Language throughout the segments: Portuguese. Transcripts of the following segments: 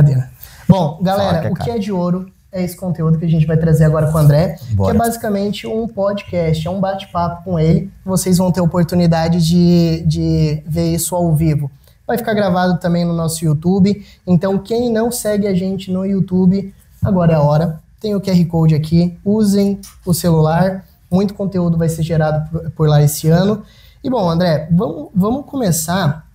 Brincadeira. Bom, galera, o que é de ouro é esse conteúdo que a gente vai trazer agora com o André, que é basicamente um podcast, é um bate-papo com ele. Vocês vão ter oportunidade de ver isso ao vivo. Vai ficar gravado também no nosso YouTube. Então, quem não segue a gente no YouTube, agora é a hora. Tem o QR Code aqui. Usem o celular. Muito conteúdo vai ser gerado por lá esse ano. E bom, André, vamos começar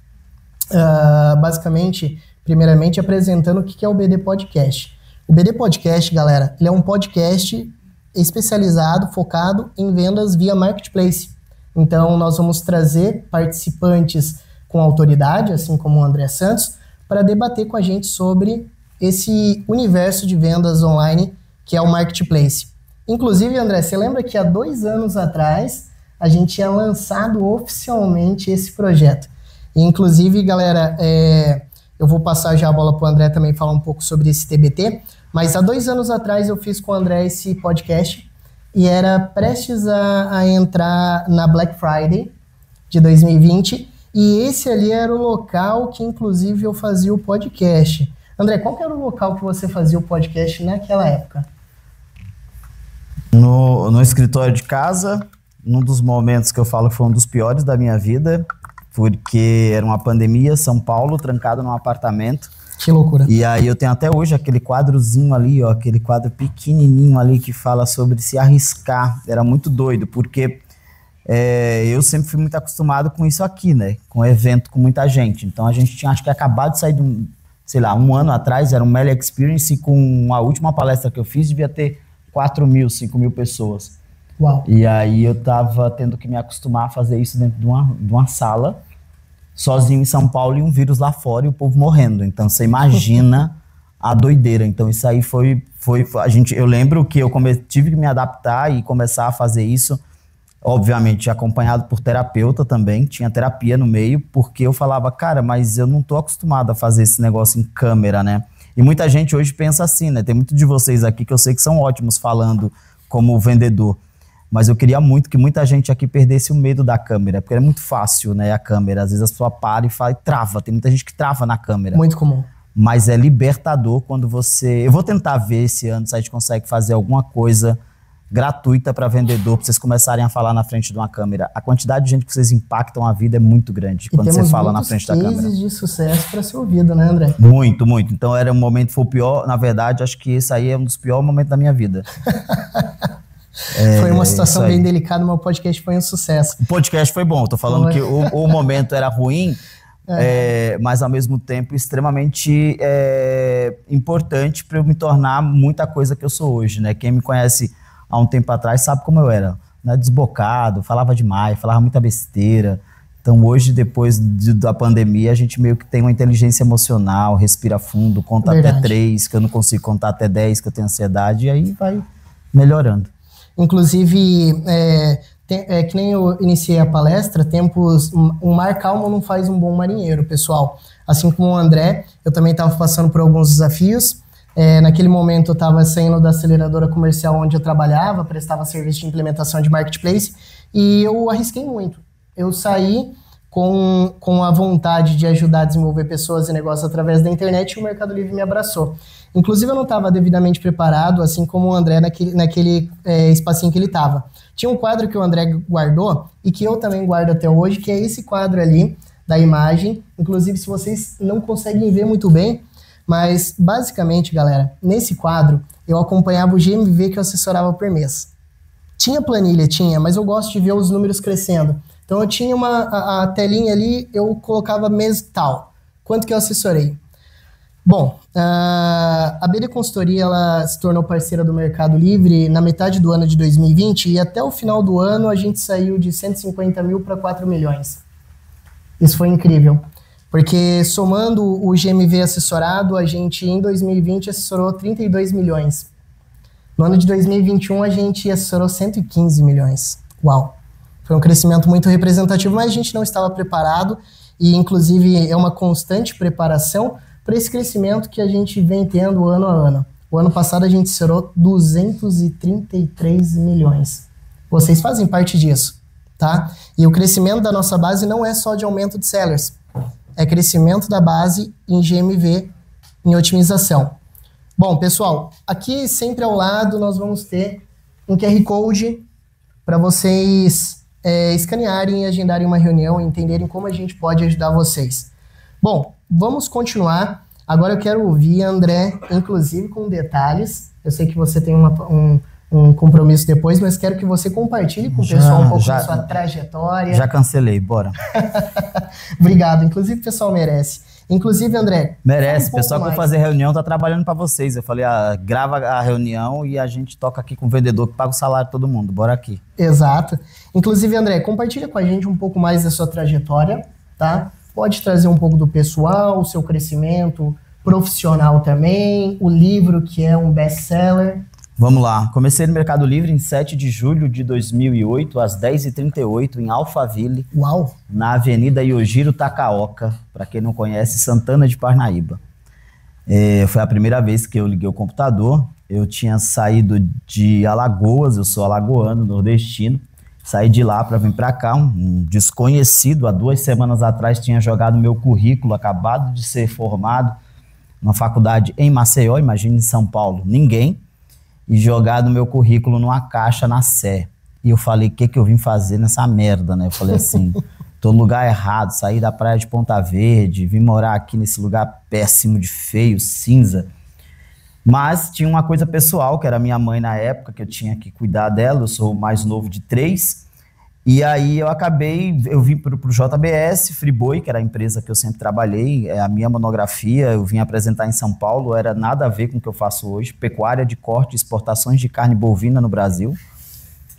basicamente, primeiramente, apresentando o que é o BD Podcast. O BD Podcast, galera, ele é um podcast especializado, focado em vendas via Marketplace. Então, nós vamos trazer participantes com autoridade, assim como o André Santos, para debater com a gente sobre esse universo de vendas online que é o Marketplace. Inclusive, André, você lembra que há 2 anos atrás a gente tinha lançado oficialmente esse projeto. E, inclusive, galera, eu vou passar já a bola para o André também falar um pouco sobre esse TBT, mas há 2 anos atrás eu fiz com o André esse podcast e era prestes a entrar na Black Friday de 2020 e esse ali era o local que inclusive eu fazia o podcast. André, qual que era o local que você fazia o podcast naquela época? No escritório de casa, num dos momentos que eu falo que foi um dos piores da minha vida, porque era uma pandemia, São Paulo, trancado num apartamento. Que loucura. E aí eu tenho até hoje aquele quadrozinho ali, ó, aquele quadro pequenininho ali que fala sobre se arriscar. Era muito doido, porque eu sempre fui muito acostumado com isso aqui, né? Com evento com muita gente. Então a gente tinha, acho que acabado de sair de um ano atrás, era um Melee Experience, e com a última palestra que eu fiz devia ter 4.000, 5.000 pessoas. Uau. E aí eu tava tendo que me acostumar a fazer isso dentro de uma sala, sozinho em São Paulo, e um vírus lá fora e o povo morrendo. Então você imagina a doideira. Então isso aí eu lembro que eu tive que me adaptar e começar a fazer isso, obviamente acompanhado por terapeuta também, tinha terapia no meio, porque eu falava, cara, mas eu não tô acostumado a fazer esse negócio em câmera, né? E muita gente hoje pensa assim, né? Tem muito de vocês aqui que eu sei que são ótimos falando como vendedor, mas eu queria muito que muita gente aqui perdesse o medo da câmera, porque é muito fácil, né, a câmera. Às vezes a pessoa para e fala, e trava. Tem muita gente que trava na câmera. Muito comum. Mas é libertador quando você... Eu vou tentar ver esse ano se a gente consegue fazer alguma coisa gratuita para vendedor, para vocês começarem a falar na frente de uma câmera. A quantidade de gente que vocês impactam a vida é muito grande quando você fala na frente da câmera. E temos muitos cases de sucesso para ser ouvido, né, André? Muito, muito. Então era um momento, foi o pior, na verdade, acho que esse aí é um dos piores momentos da minha vida. Foi uma situação bem delicada, mas o podcast foi um sucesso. O podcast foi bom, tô falando que o momento era ruim, mas ao mesmo tempo extremamente importante para eu me tornar muita coisa que eu sou hoje, né? Quem me conhece há um tempo atrás sabe como eu era, né? Desbocado, falava demais, falava muita besteira. Então hoje, depois da pandemia, a gente meio que tem uma inteligência emocional, respira fundo, conta até 3, que eu não consigo contar até 10, que eu tenho ansiedade, e aí vai melhorando. Inclusive, que nem eu iniciei a palestra, um mar calmo não faz um bom marinheiro, pessoal. Assim como o André, eu também estava passando por alguns desafios. Naquele momento eu estava saindo da aceleradora comercial onde eu trabalhava, prestava serviço de implementação de Marketplace, e eu arrisquei muito. Eu saí com a vontade de ajudar a desenvolver pessoas e negócios através da internet, e o Mercado Livre me abraçou. Inclusive eu não estava devidamente preparado, assim como o André naquele espacinho que ele estava. Tinha um quadro que o André guardou e que eu também guardo até hoje, que é esse quadro ali da imagem. Inclusive, se vocês não conseguem ver muito bem, mas basicamente, galera, nesse quadro eu acompanhava o GMV que eu assessorava por mês. Tinha planilha, mas eu gosto de ver os números crescendo. Então eu tinha a telinha ali, eu colocava mês tal, quanto que eu assessorei. Bom, a BD Consultoria ela se tornou parceira do Mercado Livre na metade do ano de 2020 e até o final do ano a gente saiu de 150 mil para 4 milhões. Isso foi incrível, porque somando o GMV assessorado, a gente em 2020 assessorou 32 milhões. No ano de 2021 a gente assessorou 115 milhões. Uau! Foi um crescimento muito representativo, mas a gente não estava preparado e inclusive é uma constante preparação para esse crescimento que a gente vem tendo ano a ano. O ano passado a gente cerrou 233 milhões. Vocês fazem parte disso, tá? E o crescimento da nossa base não é só de aumento de sellers. É crescimento da base em GMV em otimização. Bom, pessoal, aqui sempre ao lado nós vamos ter um QR Code para vocês escanearem e agendarem uma reunião e entenderem como a gente pode ajudar vocês. Bom, vamos continuar. Agora eu quero ouvir André, inclusive com detalhes. Eu sei que você tem um compromisso depois, mas quero que você compartilhe com o pessoal um pouco da sua trajetória. Já cancelei, bora. Obrigado, inclusive o pessoal merece. Inclusive, André... Merece, o pessoal que vai fazer reunião tá trabalhando para vocês. Eu falei, grava a reunião e a gente toca aqui com o vendedor que paga o salário de todo mundo, bora aqui. Exato. Inclusive, André, compartilha com a gente um pouco mais da sua trajetória, tá? Pode trazer um pouco do pessoal, o seu crescimento profissional também, o livro que é um best-seller. Vamos lá. Comecei no Mercado Livre em 7 de julho de 2008, às 10h38, em Alphaville. Uau! Na Avenida Yojiro Takaoka, para quem não conhece, Santana de Parnaíba. Foi a primeira vez que eu liguei o computador. Eu tinha saído de Alagoas, eu sou alagoano, nordestino. Saí de lá para vir para cá, um desconhecido, há 2 semanas atrás tinha jogado meu currículo, acabado de ser formado numa faculdade em Maceió, imagine em São Paulo, ninguém. E jogado meu currículo numa caixa na Sé. E eu falei, o que eu vim fazer nessa merda, né? Eu falei assim, tô no lugar errado, saí da praia de Ponta Verde, vim morar aqui nesse lugar péssimo, de feio, cinza. Mas tinha uma coisa pessoal, que era minha mãe na época, que eu tinha que cuidar dela, eu sou o mais novo de 3. E aí eu vim pro JBS, Friboi, que era a empresa que eu sempre trabalhei, a minha monografia, eu vim apresentar em São Paulo, era nada a ver com o que eu faço hoje, pecuária de corte e exportações de carne bovina no Brasil.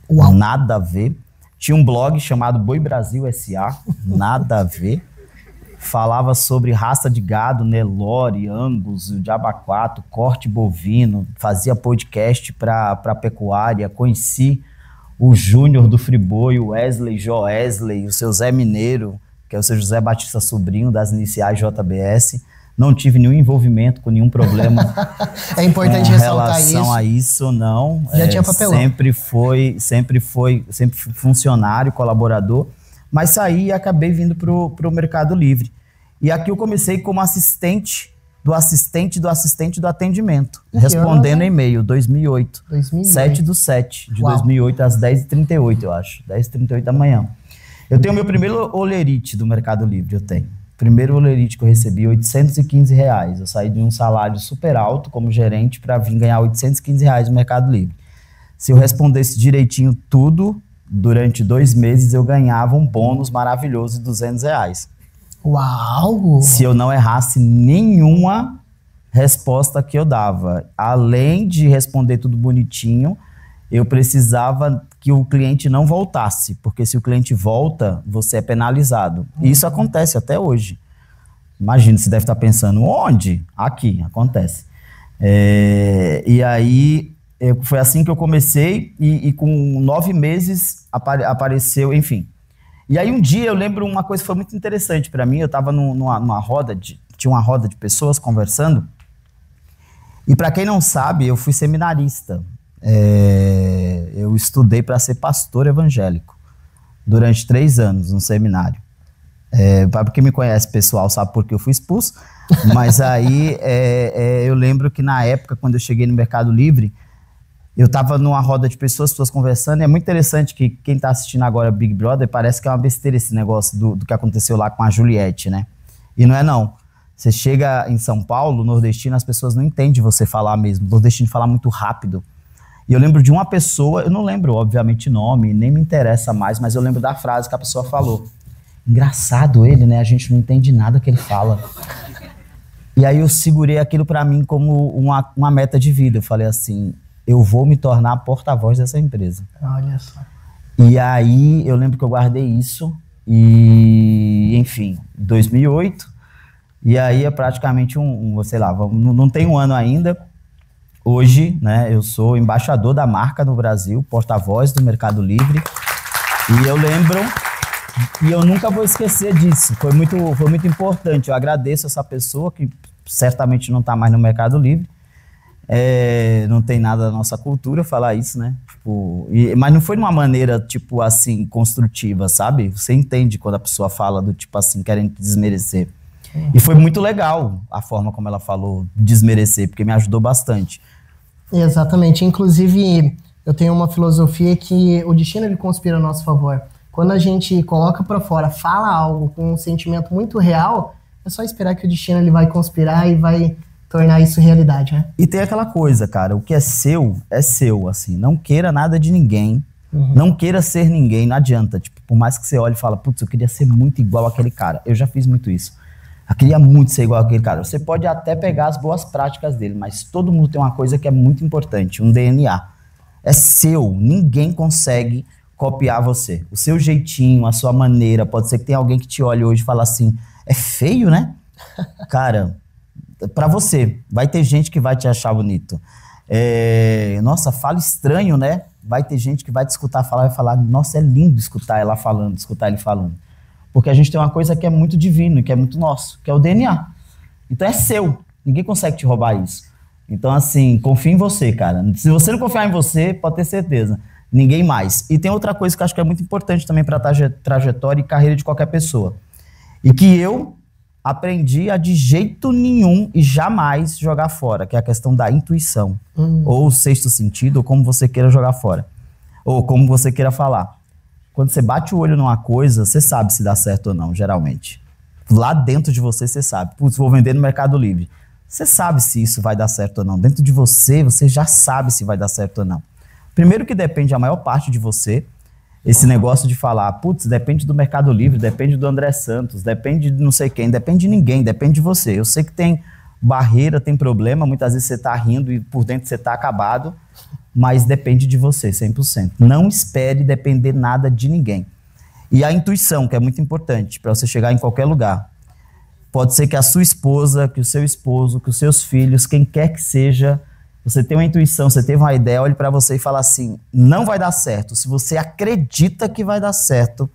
Uau. Nada a ver. Tinha um blog chamado Boi Brasil S.A., nada a ver. Falava sobre raça de gado, Nelore, Angus, Diabaquato, corte bovino, fazia podcast para pecuária, conheci o Júnior do Friboi, o Wesley Joesley, o seu Zé Mineiro, que é o seu José Batista Sobrinho, das iniciais JBS. Não tive nenhum envolvimento com nenhum problema. É importante ressaltar isso. Em relação a isso, não. Já tinha papelão. Sempre fui funcionário, colaborador, mas saí e acabei vindo pro Mercado Livre. E aqui eu comecei como assistente do atendimento, respondendo e-mail, 2008. 7/7 de 2008, às 10h38, eu acho, 10h38 da manhã. Eu tenho meu primeiro olerite do Mercado Livre, eu tenho. Primeiro olerite que eu recebi, R$815. Eu saí de um salário super alto como gerente para vir ganhar R$815 no Mercado Livre. Se eu respondesse direitinho tudo, durante 2 meses eu ganhava um bônus maravilhoso de R$200. Uau! Se eu não errasse nenhuma resposta que eu dava. Além de responder tudo bonitinho, eu precisava que o cliente não voltasse, porque se o cliente volta, você é penalizado. E isso acontece até hoje. Imagina, você deve estar pensando, onde? Aqui, acontece. E aí, foi assim que eu comecei e com 9 meses apareceu, enfim. E aí um dia eu lembro uma coisa que foi muito interessante para mim, eu estava numa roda, tinha uma roda de pessoas conversando, e para quem não sabe, eu fui seminarista. Eu estudei para ser pastor evangélico durante 3 anos no seminário. Para quem me conhece, pessoal, sabe por que eu fui expulso, mas aí eu lembro que na época, quando eu cheguei no Mercado Livre, eu estava numa roda de pessoas conversando, e é muito interessante que quem está assistindo agora Big Brother, parece que é uma besteira esse negócio do que aconteceu lá com a Juliette, né? E não é não. Você chega em São Paulo, nordestino, as pessoas não entendem você falar mesmo. O nordestino fala muito rápido. E eu lembro de uma pessoa, eu não lembro, obviamente, nome, nem me interessa mais, mas eu lembro da frase que a pessoa falou. Engraçado ele, né? A gente não entende nada que ele fala. E aí eu segurei aquilo para mim como uma meta de vida. Eu falei assim, eu vou me tornar porta-voz dessa empresa. Olha só. E aí eu lembro que eu guardei isso e, enfim, 2008. E aí é praticamente sei lá, não tem 1 ano ainda. Hoje, né, eu sou embaixador da marca no Brasil, porta-voz do Mercado Livre. E eu lembro, e eu nunca vou esquecer disso. Foi muito importante. Eu agradeço essa pessoa que certamente não está mais no Mercado Livre. Não tem nada da nossa cultura falar isso, né? Mas não foi de uma maneira, tipo assim, construtiva, sabe? Você entende quando a pessoa fala do tipo assim, querendo te desmerecer. E foi muito legal a forma como ela falou, desmerecer, porque me ajudou bastante. Exatamente. Inclusive, eu tenho uma filosofia que o destino ele conspira a nosso favor. Quando a gente coloca para fora, fala algo com um sentimento muito real, é só esperar que o destino ele vai conspirar e vai tornar isso realidade, né? E tem aquela coisa, cara, o que é seu, assim. Não queira nada de ninguém, não queira ser ninguém, não adianta. Tipo, por mais que você olhe e fala, putz, eu queria ser muito igual àquele cara. Eu já fiz muito isso. Eu queria muito ser igual àquele cara. Você pode até pegar as boas práticas dele, mas todo mundo tem uma coisa que é muito importante, um DNA. É seu, ninguém consegue copiar você. O seu jeitinho, a sua maneira, pode ser que tenha alguém que te olhe hoje e fala assim, é feio, né? Cara, pra você, vai ter gente que vai te achar bonito. Nossa, fala estranho, né? Vai ter gente que vai te escutar falar e vai falar, nossa, é lindo escutar ela falando, escutar ele falando. Porque a gente tem uma coisa que é muito divino e que é muito nosso, que é o DNA. Então é seu. Ninguém consegue te roubar isso. Então, assim, confia em você, cara. Se você não confiar em você, pode ter certeza. Ninguém mais. E tem outra coisa que eu acho que é muito importante também para a trajetória e carreira de qualquer pessoa. E que eu aprendi a de jeito nenhum e jamais jogar fora, que é a questão da intuição. Ou o sexto sentido, ou como você queira jogar fora. Ou como você queira falar. Quando você bate o olho numa coisa, você sabe se dá certo ou não, geralmente. Lá dentro de você, você sabe. Putz, vou vender no Mercado Livre. Você sabe se isso vai dar certo ou não. Dentro de você, você já sabe se vai dar certo ou não. Primeiro que depende a maior parte de você. Esse negócio de falar, putz, depende do Mercado Livre, depende do André Santos, depende de não sei quem, depende de ninguém, depende de você. Eu sei que tem barreira, tem problema, muitas vezes você tá rindo e por dentro você tá acabado, mas depende de você, 100%. Não espere depender nada de ninguém. E a intuição, que é muito importante para você chegar em qualquer lugar. Pode ser que a sua esposa, que o seu esposo, que os seus filhos, quem quer que seja, você tem uma intuição, você teve uma ideia, olhe para você e fala assim, não vai dar certo. Se você acredita que vai dar certo,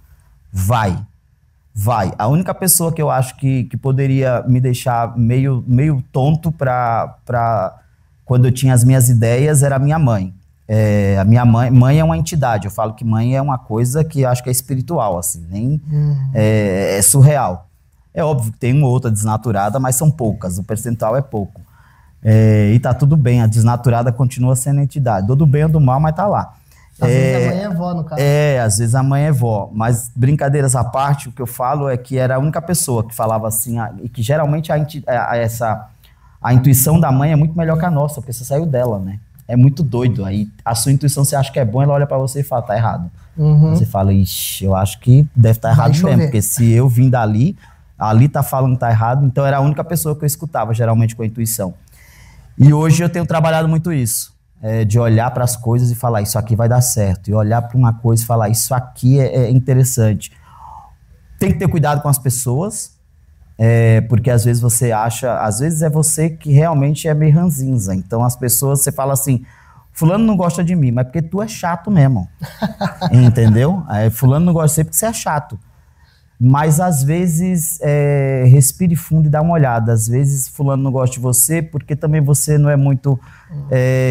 vai. Vai. A única pessoa que eu acho que poderia me deixar meio tonto quando eu tinha as minhas ideias era a minha mãe. A minha mãe é uma entidade. Eu falo que mãe é uma coisa que eu acho que é espiritual, assim, nem é surreal. É óbvio que tem uma ou outra desnaturada, mas são poucas, o percentual é pouco. E tá tudo bem, a desnaturada continua sendo entidade. Do bem ou do mal, mas tá lá. Às vezes a mãe é vó, no caso. Às vezes a mãe é vó. Mas, brincadeiras à parte, o que eu falo é que era a única pessoa que falava assim, e que geralmente a intuição da mãe é muito melhor que a nossa, porque você saiu dela, né? É muito doido. Aí a sua intuição você acha que é bom, ela olha pra você e fala, tá errado. Você fala, ixi, eu acho que deve estar errado mesmo, porque se eu vim dali, ali tá falando que tá errado, então era a única pessoa que eu escutava, geralmente com a intuição. E hoje eu tenho trabalhado muito isso, de olhar para as coisas e falar, isso aqui vai dar certo, e olhar para uma coisa e falar, isso aqui é interessante. Tem que ter cuidado com as pessoas, porque às vezes você acha, às vezes é você que realmente é meio ranzinza, então as pessoas, você fala assim, fulano não gosta de mim, mas porque tu é chato mesmo, entendeu? Fulano não gosta de você porque você é chato. Mas às vezes respire fundo e dá uma olhada. Às vezes fulano não gosta de você porque também você não é muito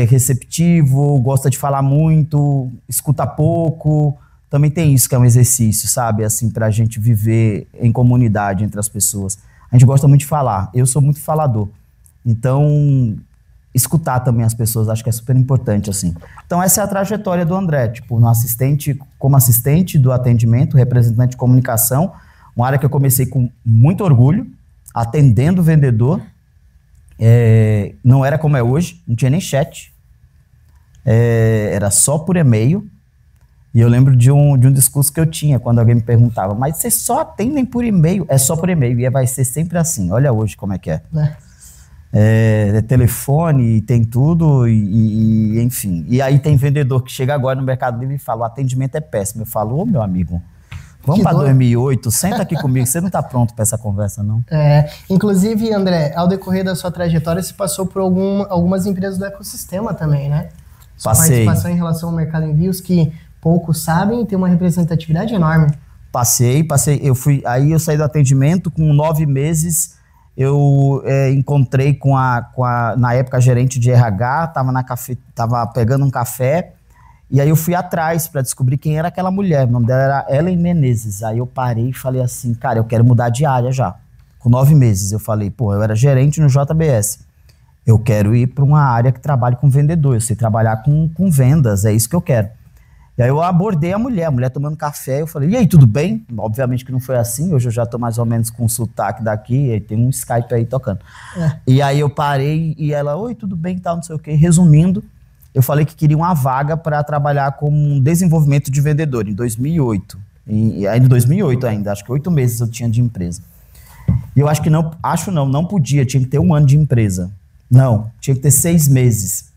receptivo, gosta de falar muito, escuta pouco. Também tem isso que é um exercício, sabe? Assim, pra gente viver em comunidade entre as pessoas. A gente gosta muito de falar. Eu sou muito falador. Então, escutar também as pessoas, acho que é super importante, assim. Então, essa é a trajetória do André, tipo, como assistente do atendimento, representante de comunicação, uma área que eu comecei com muito orgulho, atendendo o vendedor, não era como é hoje, não tinha nem chat, era só por e-mail, e eu lembro de um discurso que eu tinha, quando alguém me perguntava, mas vocês só atendem por e-mail? É só por e-mail, e vai ser sempre assim, olha hoje como é que é. Telefone, tem tudo, e enfim. E aí tem vendedor que chega agora no Mercado Livre e fala, o atendimento é péssimo. Eu falo, ô meu amigo, vamos para 2008, senta aqui comigo, você não está pronto para essa conversa, não? Inclusive, André, ao decorrer da sua trajetória, você passou por algumas empresas do ecossistema também, né? Sua participação em relação ao Mercado Envios, que poucos sabem, tem uma representatividade enorme. Passei, aí eu saí do atendimento com 9 meses, eu encontrei com na época, a gerente de RH, tava pegando um café, e aí eu fui atrás para descobrir quem era aquela mulher, o nome dela era Ellen Menezes. Aí eu parei e falei assim, cara, eu quero mudar de área já. Com 9 meses, eu falei, pô, eu era gerente no JBS. Eu quero ir para uma área que trabalhe com vendedor, eu sei trabalhar com vendas, é isso que eu quero. E aí eu abordei a mulher tomando café, eu falei, e aí, tudo bem? Obviamente que não foi assim, hoje eu já tô mais ou menos com sotaque daqui, aí tem um Skype aí tocando. E aí eu parei e ela, oi, tudo bem, tal, não sei o quê. Resumindo, eu falei que queria uma vaga para trabalhar como um desenvolvimento de vendedor em 2008. E aí em 2008 ainda, acho que 8 meses eu tinha de empresa. E eu acho que não podia, tinha que ter 1 ano de empresa. Não, tinha que ter 6 meses.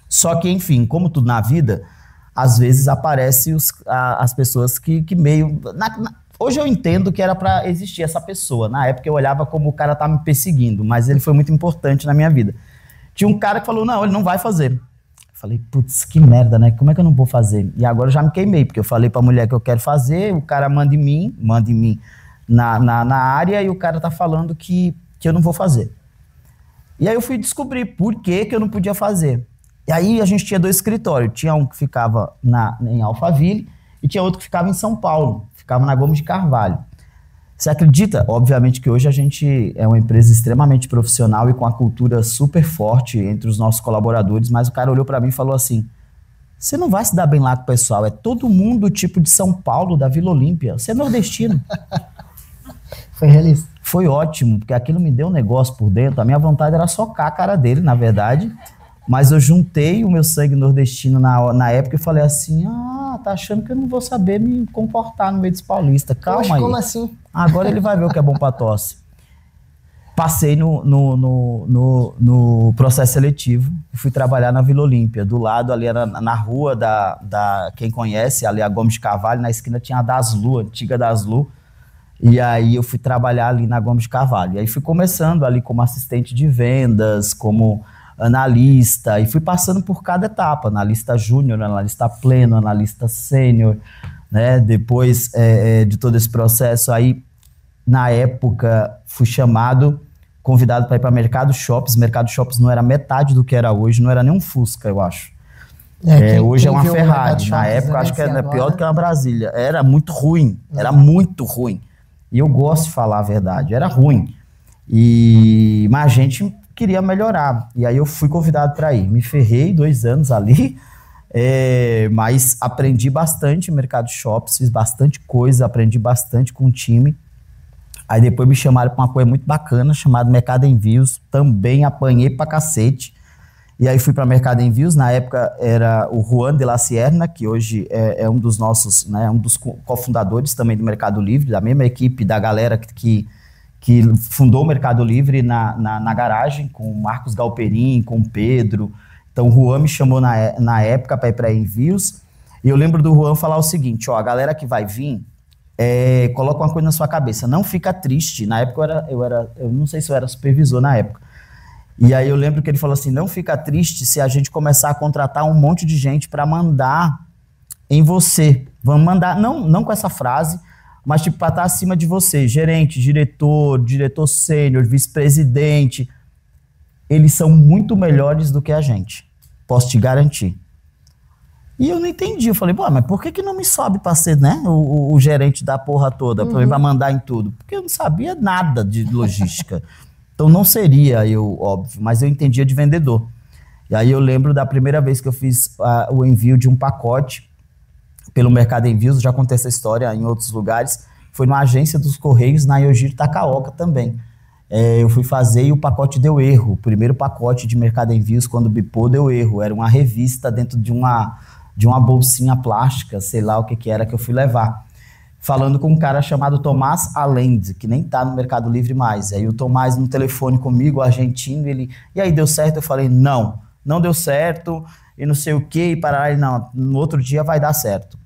Só que, enfim, como tudo na vida, às vezes aparecem as pessoas que meio... Hoje eu entendo que era para existir essa pessoa. Na época eu olhava como o cara tá me perseguindo, mas ele foi muito importante na minha vida. Tinha um cara que falou, não, ele não vai fazer. Eu falei, putz, que merda, né? Como é que eu não vou fazer? E agora eu já me queimei, porque eu falei pra mulher que eu quero fazer, o cara manda em mim na área, e o cara tá falando que eu não vou fazer. E aí eu fui descobrir por que eu não podia fazer. E aí a gente tinha 2 escritórios. Tinha um que ficava em Alphaville e tinha outro que ficava em São Paulo. Ficava na Gomes de Carvalho. Você acredita? Obviamente que hoje a gente é uma empresa extremamente profissional e com a cultura super forte entre os nossos colaboradores, mas o cara olhou para mim e falou assim, você não vai se dar bem lá com o pessoal, é todo mundo tipo de São Paulo, da Vila Olímpia. Você é nordestino. Foi realista. Foi ótimo, porque aquilo me deu um negócio por dentro. A minha vontade era socar a cara dele, na verdade. Mas eu juntei o meu sangue nordestino na época e falei assim, tá achando que eu não vou saber me comportar no meio dos paulistas. Calma aí. Como assim? Agora ele vai ver o que é bom pra tosse. Passei no processo seletivo e fui trabalhar na Vila Olímpia. Do lado ali, era na rua quem conhece, ali a Gomes de Carvalho, na esquina tinha a Daslu, a antiga Daslu. E aí eu fui trabalhar ali na Gomes de Carvalho. E aí fui começando ali como assistente de vendas, como analista, e fui passando por cada etapa, analista júnior, analista pleno, analista sênior, né? Depois de todo esse processo, aí na época fui convidado para ir para Mercado Shoppes. Mercado Shoppes não era metade do que era hoje, não era nem um Fusca, eu acho. Hoje é uma Ferrari, na época acho que era pior do que uma Brasília. Era muito ruim, era muito ruim. E eu gosto de falar a verdade, era ruim. Mas a gente queria melhorar. E aí eu fui convidado para ir. Me ferrei 2 anos ali, mas aprendi bastante em Mercado Shoppes, fiz bastante coisa, aprendi bastante com o time. Aí depois me chamaram para uma coisa muito bacana, chamada Mercado Envios. Também apanhei pra cacete. E aí fui para Mercado Envios. Na época era o Juan de la Sierna, que hoje é um dos nossos, né, um dos cofundadores também do Mercado Livre, da mesma equipe da galera que fundou o Mercado Livre na garagem, com o Marcos Galperin, com o Pedro. Então o Juan me chamou na época para ir para Envios. E eu lembro do Juan falar o seguinte, a galera que vai vir, coloca uma coisa na sua cabeça, não fica triste. Na época eu não sei se eu era supervisor na época. E aí eu lembro que ele falou assim, não fica triste se a gente começar a contratar um monte de gente para mandar em você. Vamos mandar, não com essa frase, mas tipo para estar acima de você, gerente, diretor sênior, vice-presidente. Eles são muito melhores do que a gente, posso te garantir. E eu não entendi, eu falei, mas por que não me sobe para ser, né, o gerente da porra toda, para mandar em tudo? Porque eu não sabia nada de logística. Então não seria eu, óbvio, mas eu entendia de vendedor. E aí eu lembro da primeira vez que eu fiz o envio de um pacote pelo Mercado Envios, já contei essa história em outros lugares, foi numa agência dos Correios, na Yojiro Takaoka também. Eu fui fazer e o pacote deu erro. O primeiro pacote de Mercado Envios, quando bipou, deu erro. Era uma revista dentro de uma bolsinha plástica, sei lá o que era, que eu fui levar. Falando com um cara chamado Tomás Allende, que nem tá no Mercado Livre mais. Aí o Tomás no telefone comigo, argentino, e aí deu certo? Eu falei, não deu certo, e não sei o que, e parar, não, no outro dia vai dar certo.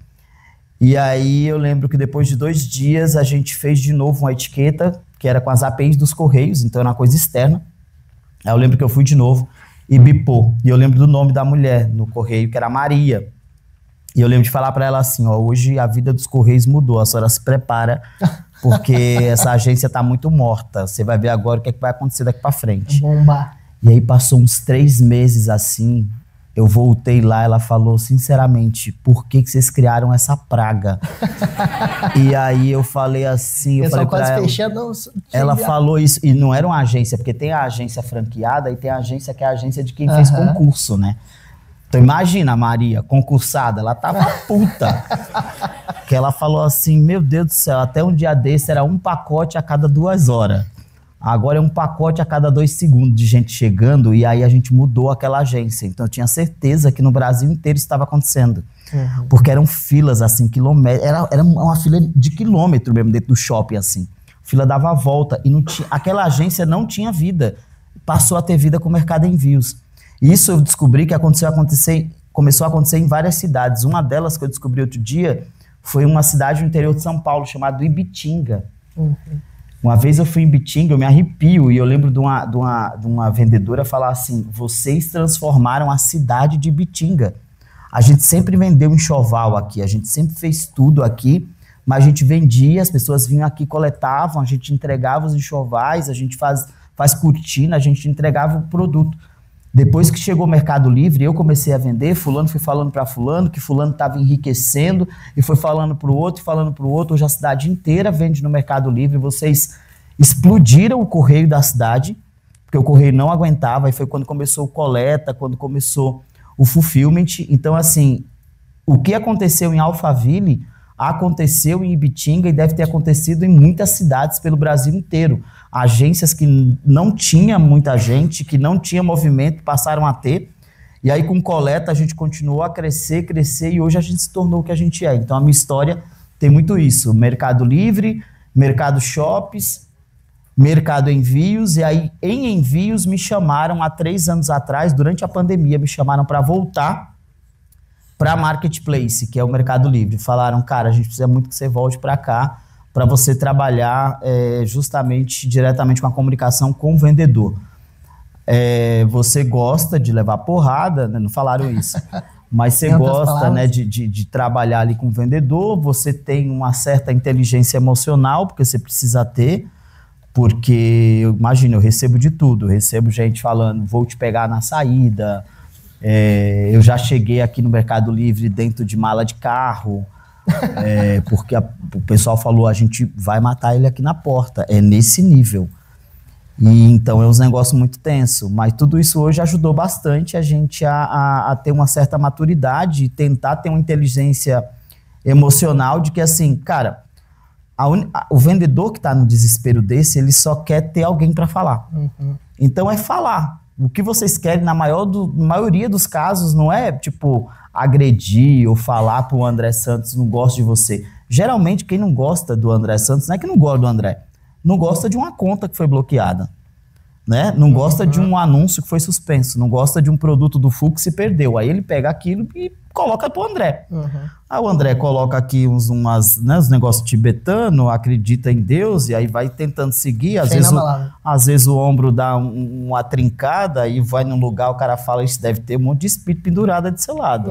E aí eu lembro que depois de 2 dias a gente fez de novo uma etiqueta, que era com as APIs dos Correios, então era uma coisa externa. Aí eu lembro que eu fui de novo e bipou. E eu lembro do nome da mulher no Correio, que era Maria. E eu lembro de falar para ela assim, hoje a vida dos Correios mudou, a senhora se prepara, porque essa agência tá muito morta. Você vai ver agora o que é que vai acontecer daqui para frente. Bombar. E aí passou uns 3 meses assim, Eu voltei lá, ela falou, sinceramente, por que vocês criaram essa praga? E aí eu falei assim, eu falei pra ela, ela falou isso, e não era uma agência, porque tem a agência franqueada e tem a agência que é a agência de quem fez concurso, né? Então imagina a Maria, concursada, ela tava puta. Que ela falou assim, meu Deus do céu, até um dia desse era um pacote a cada 2 horas. Agora é um pacote a cada 2 segundos de gente chegando, e aí a gente mudou aquela agência. Então eu tinha certeza que no Brasil inteiro estava acontecendo. Porque eram filas assim, quilômetros, era uma fila de quilômetro mesmo dentro do shopping assim. A fila dava a volta e não tinha, aquela agência não tinha vida. Passou a ter vida com o Mercado Envios. Isso eu descobri que começou a acontecer em várias cidades. Uma delas que eu descobri outro dia foi uma cidade no interior de São Paulo, chamada Ibitinga. Uma vez eu fui em Ibitinga, eu me arrepio, e eu lembro de uma vendedora falar assim, vocês transformaram a cidade de Ibitinga. A gente sempre vendeu enxoval aqui, a gente sempre fez tudo aqui, mas a gente vendia, as pessoas vinham aqui, coletavam, a gente entregava os enxovais, a gente faz cortina, a gente entregava o produto. Depois que chegou o Mercado Livre, eu comecei a vender, fulano foi falando para fulano, que fulano estava enriquecendo, e foi falando para o outro, hoje a cidade inteira vende no Mercado Livre, vocês explodiram o correio da cidade, porque o correio não aguentava, e foi quando começou o coleta, quando começou o fulfillment. Então assim, o que aconteceu em Alphaville, aconteceu em Ibitinga e deve ter acontecido em muitas cidades pelo Brasil inteiro. Agências que não tinha muita gente, que não tinha movimento, passaram a ter. E aí com coleta a gente continuou a crescer, e hoje a gente se tornou o que a gente é. Então a minha história tem muito isso. Mercado Livre, Mercado Shops, Mercado Envios. E aí em Envios me chamaram há 3 anos atrás, durante a pandemia, me chamaram para voltar para Marketplace, que é o Mercado Livre. Falaram, cara, a gente precisa muito que você volte para cá, para você trabalhar justamente, diretamente com a comunicação com o vendedor. Você gosta de levar porrada, né? Não falaram isso, mas você gosta, né, de trabalhar ali com o vendedor, você tem uma certa inteligência emocional, porque você precisa ter, porque, imagina, eu recebo de tudo, eu recebo gente falando, vou te pegar na saída, eu já cheguei aqui no Mercado Livre dentro de mala de carro, porque o pessoal falou, a gente vai matar ele aqui na porta, é nesse nível. E então é um negócio muito tenso, mas tudo isso hoje ajudou bastante a gente a ter uma certa maturidade e tentar ter uma inteligência emocional de que assim, cara, o vendedor que está no desespero desse, ele só quer ter alguém para falar. Então é falar. O que vocês querem, na maioria dos casos, não é, tipo, agredir ou falar pro André Santos, não gosto de você. Geralmente, quem não gosta do André Santos não é que não gosta do André. Não gosta de uma conta que foi bloqueada. Né? Não gosta de um anúncio que foi suspenso. Não gosta de um produto do Fux que se perdeu. Aí ele pega aquilo e coloca pro André. Aí o André coloca aqui uns negócios tibetanos, acredita em Deus, e aí vai tentando seguir. Às vezes o ombro dá uma trincada e vai num lugar, o cara fala, isso deve ter um monte de espírito pendurado de seu lado.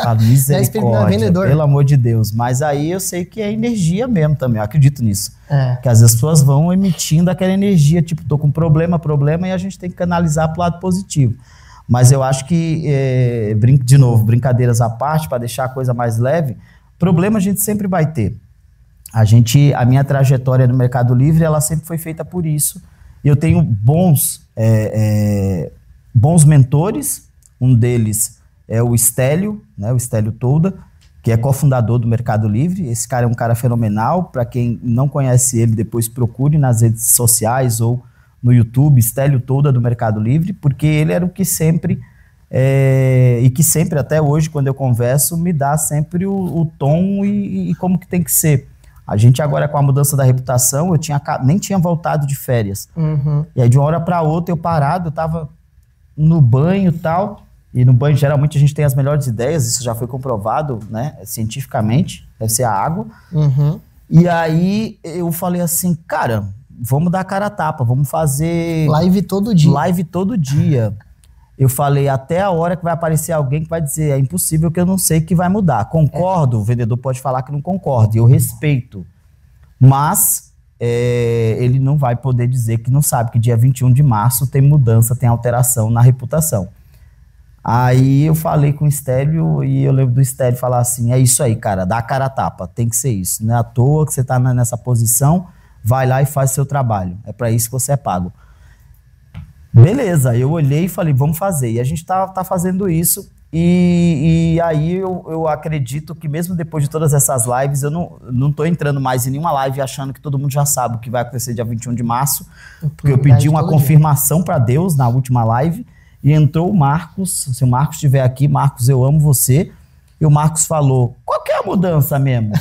A misericórdia, pelo amor de Deus. Mas aí eu sei que é energia mesmo também, eu acredito nisso. Que às vezes as pessoas vão emitindo aquela energia, tipo, tô com problema, e a gente tem que canalizar pro lado positivo. Mas eu acho que, de novo, brincadeiras à parte, para deixar a coisa mais leve, problema a gente sempre vai ter. A minha trajetória no Mercado Livre, ela sempre foi feita por isso. Eu tenho bons mentores, um deles é o Estélio, né, o Estélio Tolda, que é cofundador do Mercado Livre. Esse cara é um cara fenomenal, para quem não conhece ele, depois procure nas redes sociais ou no YouTube, Estélio Tolda do Mercado Livre, porque ele era o que sempre, e que sempre até hoje, quando eu converso, me dá sempre o tom e como que tem que ser. A gente agora, com a mudança da reputação, eu nem tinha voltado de férias. E aí de uma hora para outra eu parado, eu tava no banho e tal, e no banho geralmente a gente tem as melhores ideias, isso já foi comprovado, né, cientificamente, deve ser a água. E aí eu falei assim, cara, vamos dar a cara a tapa, vamos fazer... Live todo dia. Eu falei, até a hora que vai aparecer alguém que vai dizer, é impossível que eu não sei que vai mudar. Concordo, o vendedor pode falar que não concorda, eu respeito. Mas ele não vai poder dizer que não sabe que dia 21 de março tem mudança, tem alteração na reputação. Aí eu falei com o Estélio e eu lembro do Estélio falar assim, é isso aí, cara, dá a cara a tapa, tem que ser isso. Não é à toa que você tá nessa posição, vai lá e faz seu trabalho. É para isso que você é pago. Beleza, eu olhei e falei, vamos fazer. E a gente tá fazendo isso. E aí eu acredito que mesmo depois de todas essas lives, eu não tô entrando mais em nenhuma live achando que todo mundo já sabe o que vai acontecer dia 21 de março. Porque eu pedi uma confirmação para Deus na última live. E entrou o Marcos, se o Marcos estiver aqui, Marcos, eu amo você. E o Marcos falou, qual que é a mudança mesmo?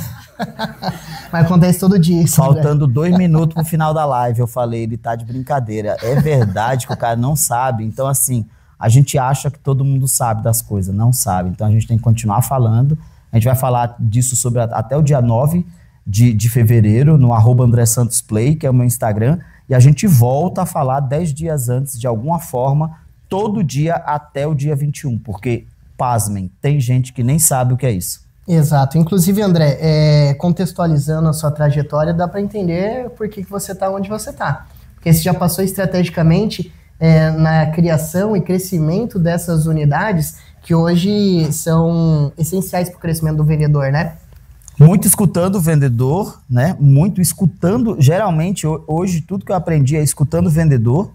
Mas acontece todo dia isso. Faltando 2 minutos pro final da live, eu falei, ele tá de brincadeira. É verdade que o cara não sabe. Então, assim, a gente acha que todo mundo sabe das coisas, não sabe. Então, a gente tem que continuar falando. A gente vai falar disso até o dia 9 de fevereiro, no @AndréSantosPlay, que é o meu Instagram. E a gente volta a falar 10 dias antes, de alguma forma, todo dia até o dia 21, porque, pasmem, tem gente que nem sabe o que é isso. Exato. Inclusive, André, contextualizando a sua trajetória, dá para entender por que você está onde você está. Porque você já passou estrategicamente na criação e crescimento dessas unidades que hoje são essenciais para o crescimento do vendedor, né? Muito escutando o vendedor, né? Muito escutando. Geralmente, hoje, tudo que eu aprendi é escutando o vendedor.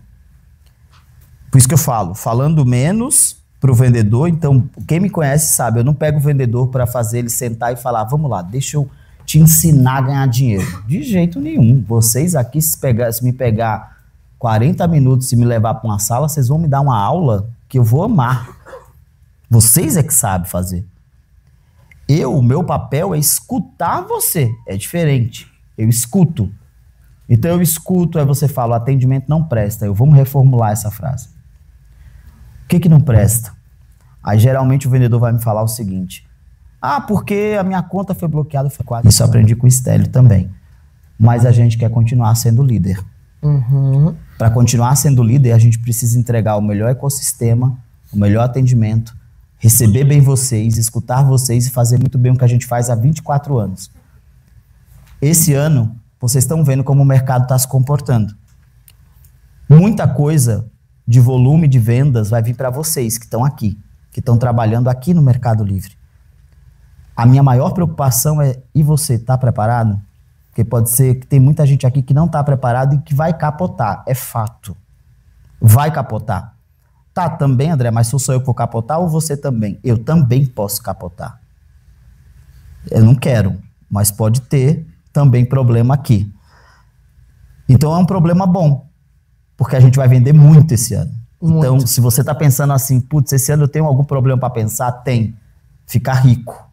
Por isso que eu falo, falando menos para o vendedor. Então, quem me conhece sabe, eu não pego o vendedor para fazer ele sentar e falar, vamos lá, deixa eu te ensinar a ganhar dinheiro. De jeito nenhum. Vocês aqui, se me pegar 40 minutos e me levar para uma sala, vocês vão me dar uma aula que eu vou amar. Vocês é que sabem fazer. O meu papel é escutar você. É diferente. Eu escuto. Então eu escuto, aí você fala, o atendimento não presta. Vamos reformular essa frase. O que não presta? Aí geralmente o vendedor vai me falar o seguinte, porque a minha conta foi bloqueada. Isso eu aprendi com o Estélio também. Mas a gente quer continuar sendo líder. Uhum. Para continuar sendo líder, a gente precisa entregar o melhor ecossistema, o melhor atendimento, receber bem vocês, escutar vocês e fazer muito bem o que a gente faz há 24 anos. Esse ano, vocês estão vendo como o mercado está se comportando. Muita coisa de volume de vendas vai vir para vocês que estão aqui, que estão trabalhando aqui no Mercado Livre. A minha maior preocupação é, e você, está preparado? Porque pode ser que tem muita gente aqui que não está preparado e que vai capotar, é fato. Vai capotar. Tá, também, André, mas sou só eu que vou capotar ou você também? Eu também posso capotar. Eu não quero, mas pode ter também problema aqui. Então é um problema bom. Porque a gente vai vender muito esse ano. Muito. Então, se você está pensando assim, putz, esse ano eu tenho algum problema para pensar, tem. Ficar rico.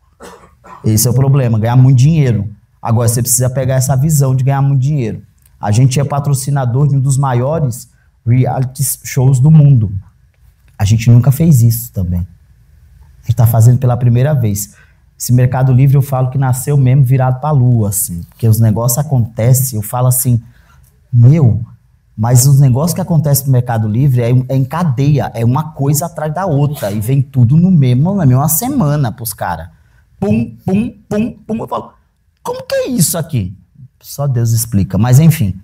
Esse é o problema, ganhar muito dinheiro. Agora, você precisa pegar essa visão de ganhar muito dinheiro. A gente é patrocinador de um dos maiores reality shows do mundo. A gente nunca fez isso também. A gente está fazendo pela primeira vez. Esse Mercado Livre, eu falo que nasceu mesmo virado para a lua, assim. Porque os negócios acontecem, eu falo assim, mas os negócios que acontecem no Mercado Livre é em cadeia, é uma coisa atrás da outra, e vem tudo na mesma semana pros caras. Pum, pum, pum, pum. Eu falo, como que é isso aqui? Só Deus explica. Mas enfim,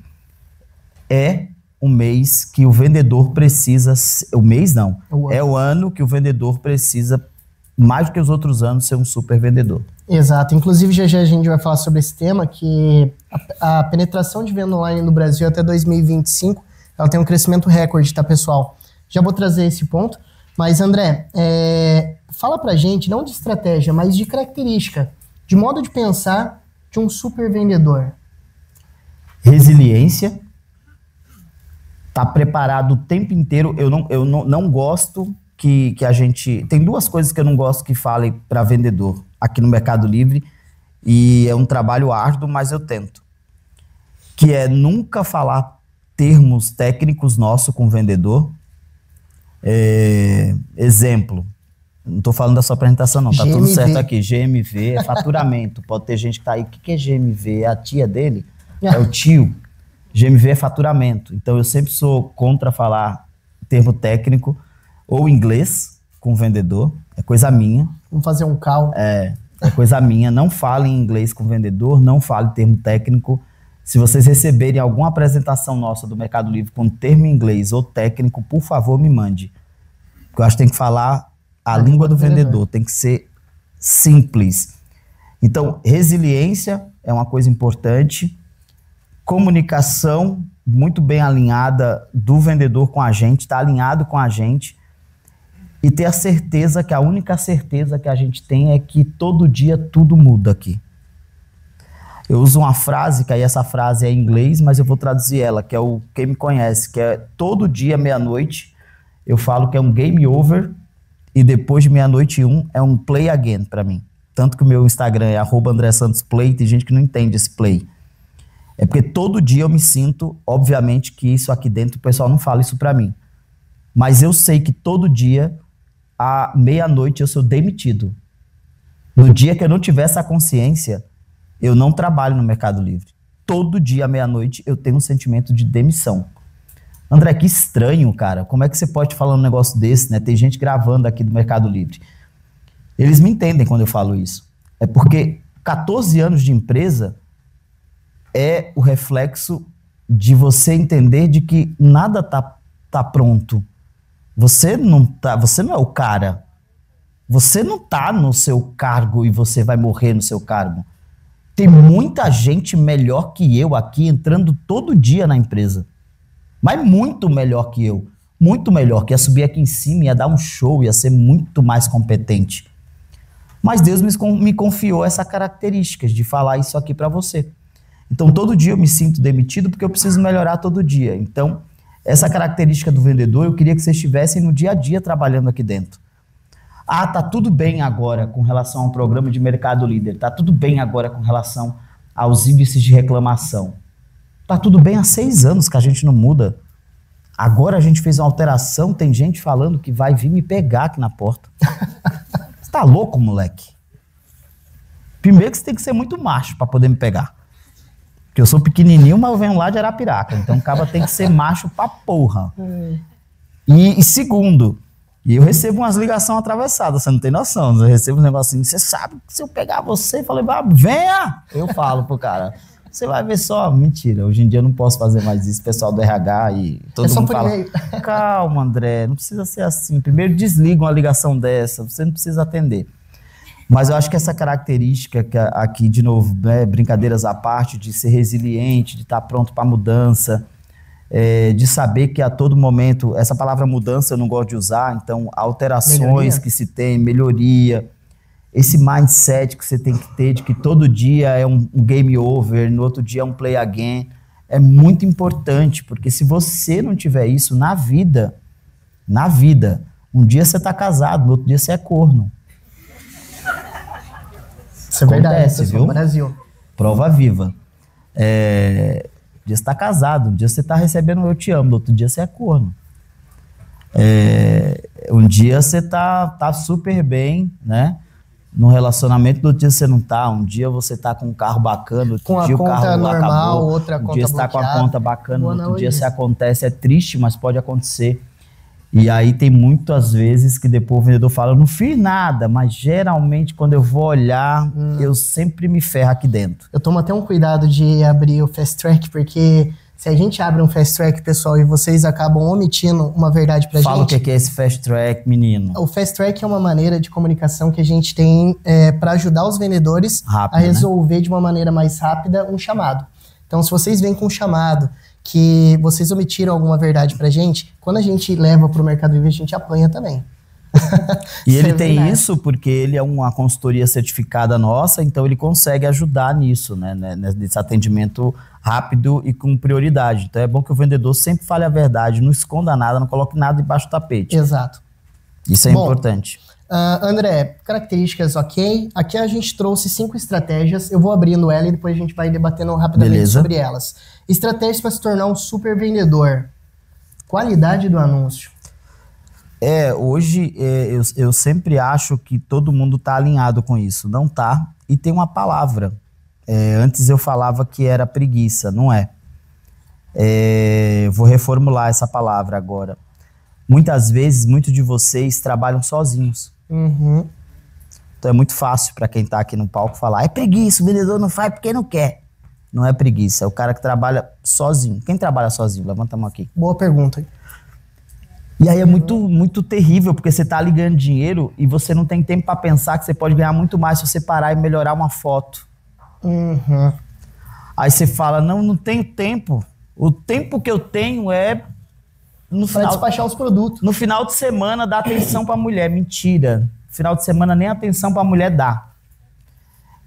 é um mês que o vendedor precisa, o mês não, é o ano que o vendedor precisa, mais do que os outros anos, ser um super vendedor. Exato. Inclusive, já a gente vai falar sobre esse tema, que a penetração de venda online no Brasil até 2025, ela tem um crescimento recorde, tá, pessoal? Já vou trazer esse ponto. Mas, André, fala pra gente, não de estratégia, mas de característica, de modo de pensar de um super vendedor. Resiliência. Tá preparado o tempo inteiro. Eu não gosto que a gente... Tem 2 coisas que eu não gosto que falem para vendedor aqui no Mercado Livre, e é um trabalho árduo, mas eu tento. Que é nunca falar termos técnicos nossos com o vendedor. Exemplo, não estou falando da sua apresentação não, tá tudo certo aqui. GMV é faturamento. Pode ter gente que tá aí, o que é GMV? É a tia dele? É o tio. GMV é faturamento. Então eu sempre sou contra falar termo técnico ou inglês com o vendedor. É coisa minha. Vamos fazer um call. É coisa minha. Não fale em inglês com o vendedor, não fale termo técnico. Se vocês receberem alguma apresentação nossa do Mercado Livre com termo em inglês ou técnico, por favor, me mande. Porque eu acho que tem que falar A língua do vendedor tem que ser simples. Então, resiliência é uma coisa importante. Comunicação muito bem alinhada do vendedor com a gente, está alinhado com a gente. E ter a certeza que a única certeza que a gente tem é que todo dia tudo muda aqui. Eu uso uma frase, que aí essa frase é em inglês, mas eu vou traduzir ela, que é o quem me conhece, que é todo dia, meia-noite, eu falo que é um game over e depois de meia-noite e um é um play again para mim. Tanto que o meu Instagram é @AndréSantosPlay, tem gente que não entende esse play. É porque todo dia eu me sinto, obviamente que isso aqui dentro, o pessoal não fala isso para mim. Mas eu sei que todo dia, à meia-noite, eu sou demitido. No dia que eu não tiver essa consciência, eu não trabalho no Mercado Livre. Todo dia, à meia-noite, eu tenho um sentimento de demissão. André, que estranho, cara. Como é que você pode falar um negócio desse, né? Tem gente gravando aqui do Mercado Livre. Eles me entendem quando eu falo isso. É porque 14 anos de empresa é o reflexo de você entender de que nada tá pronto. Você não é o cara. Você não tá no seu cargo e você vai morrer no seu cargo. Tem muita gente melhor que eu aqui entrando todo dia na empresa. Mas muito melhor que eu. Muito melhor, que ia subir aqui em cima, ia dar um show, ia ser muito mais competente. Mas Deus me confiou essa característica de falar isso aqui para você. Então todo dia eu me sinto demitido porque eu preciso melhorar todo dia. Então essa característica do vendedor eu queria que vocês estivessem no dia a dia trabalhando aqui dentro. Ah, tá tudo bem agora com relação ao programa de Mercado Líder. Tá tudo bem agora com relação aos índices de reclamação. Tá tudo bem há 6 anos que a gente não muda. Agora a gente fez uma alteração, tem gente falando que vai vir me pegar aqui na porta. Você tá louco, moleque? Primeiro que você tem que ser muito macho para poder me pegar. Porque eu sou pequenininho, mas eu venho lá de Arapiraca. Então o cara tem que ser macho pra porra. E segundo... E eu recebo umas ligações atravessadas, você não tem noção. Eu recebo uns negocinhos, você sabe que se eu pegar você e falei, venha! Eu falo pro cara, você vai ver só. Mentira, hoje em dia eu não posso fazer mais isso. O pessoal do RH e todo mundo fala, calma, André, não precisa ser assim. Primeiro desliga uma ligação dessa, você não precisa atender. Mas eu acho que essa característica que aqui, de novo, né, brincadeiras à parte, de ser resiliente, de estar pronto para mudança, de saber que a todo momento, essa palavra mudança eu não gosto de usar, então alterações que se tem, melhoria, esse mindset que você tem que ter de que todo dia é um game over, no outro dia é um play again, é muito importante, porque se você não tiver isso na vida, um dia você tá casado, no outro dia você é corno. Isso é verdade, viu? Brasil. Prova viva. Um dia você tá casado, um dia você tá recebendo eu te amo, no outro dia você é corno. Um dia você tá super bem, né? No relacionamento, no outro dia você não tá. Um dia você tá com um carro bacana, outro dia o carro normal, acabou. Outra um conta dia você tá com a conta bacana, outro dia se acontece, é triste, mas pode acontecer. E aí tem muitas vezes que depois o vendedor fala, eu não fiz nada, mas geralmente quando eu vou olhar, eu sempre me ferro aqui dentro. Eu tomo até um cuidado de abrir o Fast Track, porque se a gente abre um Fast Track, pessoal, e vocês acabam omitindo uma verdade pra gente... Fala o que é esse Fast Track, menino. O Fast Track é uma maneira de comunicação que a gente tem para ajudar os vendedores a resolver, né, de uma maneira mais rápida um chamado. Então, se vocês vêm com um chamado que vocês omitiram alguma verdade pra gente, quando a gente leva pro Mercado Livre, a gente apanha também. E ele tem isso porque ele é uma consultoria certificada nossa, então ele consegue ajudar nisso, né? Nesse atendimento rápido e com prioridade. Então é bom que o vendedor sempre fale a verdade, não esconda nada, não coloque nada debaixo do tapete. Exato. Isso é importante. André, características ok. Aqui a gente trouxe 5 estratégias. Eu vou abrindo ela e depois a gente vai debatendo rapidamente sobre elas. Estratégias para se tornar um super vendedor. Qualidade do anúncio. Hoje eu sempre acho que todo mundo está alinhado com isso. Não tá. E tem uma palavra. Antes eu falava que era preguiça, não é? Vou reformular essa palavra agora. Muitas vezes, muitos de vocês trabalham sozinhos. Uhum. Então é muito fácil para quem está aqui no palco falar, é preguiça, o vendedor não faz porque não quer. Não é preguiça, é o cara que trabalha sozinho. Quem trabalha sozinho? Levanta a mão aqui. Boa pergunta. E aí é muito terrível, porque você tá ali ganhando dinheiro e você não tem tempo para pensar que você pode ganhar muito mais se você parar e melhorar uma foto. Aí você fala, não tenho tempo. O tempo que eu tenho é no Para despachar os produtos. No final de semana dá atenção para a mulher. Mentira. No final de semana nem atenção para a mulher dá.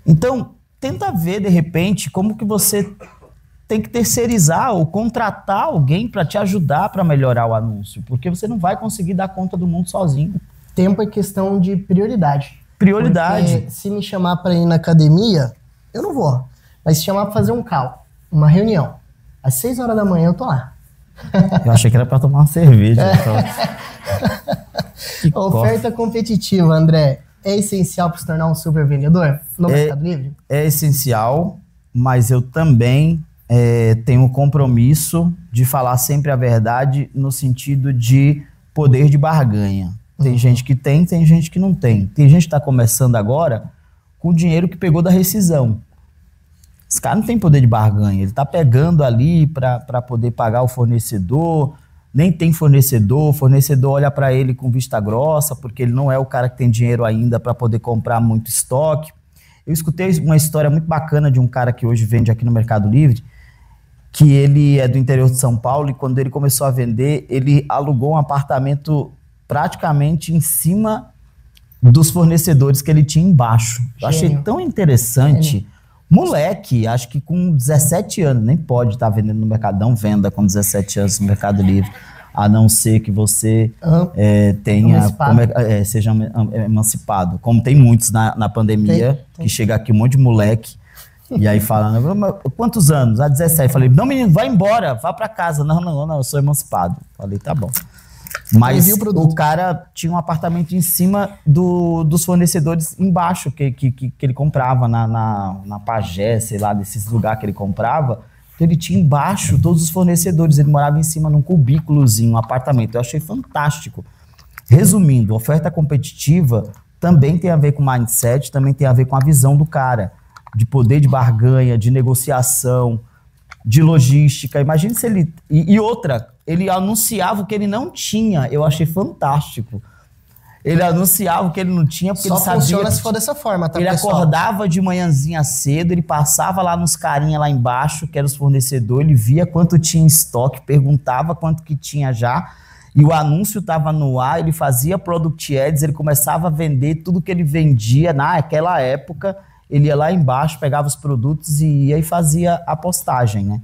Então, tenta ver, de repente, como que você tem que terceirizar ou contratar alguém para te ajudar para melhorar o anúncio. Porque você não vai conseguir dar conta do mundo sozinho. Tempo é questão de prioridade. Prioridade. Porque se me chamar para ir na academia, eu não vou. Mas se chamar para fazer um call, uma reunião, às 6 horas da manhã eu tô lá. Eu achei que era para tomar uma cerveja. Oferta competitiva, André, é essencial para se tornar um super vendedor no Mercado Livre? É essencial, mas eu também tenho o compromisso de falar sempre a verdade no sentido de poder de barganha. Tem gente que tem gente que não tem. Tem gente que está começando agora com o dinheiro que pegou da rescisão. Esse cara não tem poder de barganha, ele está pegando ali para poder pagar o fornecedor, nem tem fornecedor, o fornecedor olha para ele com vista grossa, porque ele não é o cara que tem dinheiro ainda para poder comprar muito estoque. Eu escutei uma história muito bacana de um cara que hoje vende aqui no Mercado Livre, que ele é do interior de São Paulo e quando ele começou a vender, ele alugou um apartamento praticamente em cima dos fornecedores que ele tinha embaixo. Eu achei tão interessante. Moleque, acho que com 17 anos, nem pode estar vendendo no mercado, não venda com 17 anos no Mercado Livre, a não ser que você seja emancipado. Como tem muitos na pandemia, que chega aqui um monte de moleque, e aí falando, quantos anos? 17. Falei, não menino, vai embora, vá pra casa. Não, eu sou emancipado. Falei, tá bom. Mas o cara tinha um apartamento em cima dos fornecedores embaixo que ele comprava na Pagé, sei lá, desses lugares que ele comprava. Então ele tinha embaixo todos os fornecedores, ele morava em cima num cubículozinho, um apartamento. Eu achei fantástico. Resumindo, oferta competitiva também tem a ver com mindset, também tem a ver com a visão do cara, de poder de barganha, de negociação, de logística. Imagine se ele... E outra, ele anunciava o que ele não tinha. Eu achei fantástico. Ele anunciava o que ele não tinha porque ele sabia... Só funciona se for dessa forma, tá, ele pessoal? Acordava de manhãzinha cedo, ele passava lá nos carinha lá embaixo, que eram os fornecedores, ele via quanto tinha em estoque, perguntava quanto que tinha já, e o anúncio estava no ar, ele fazia Product Ads, ele começava a vender tudo que ele vendia naquela época, ele ia lá embaixo, pegava os produtos e ia e fazia a postagem, né?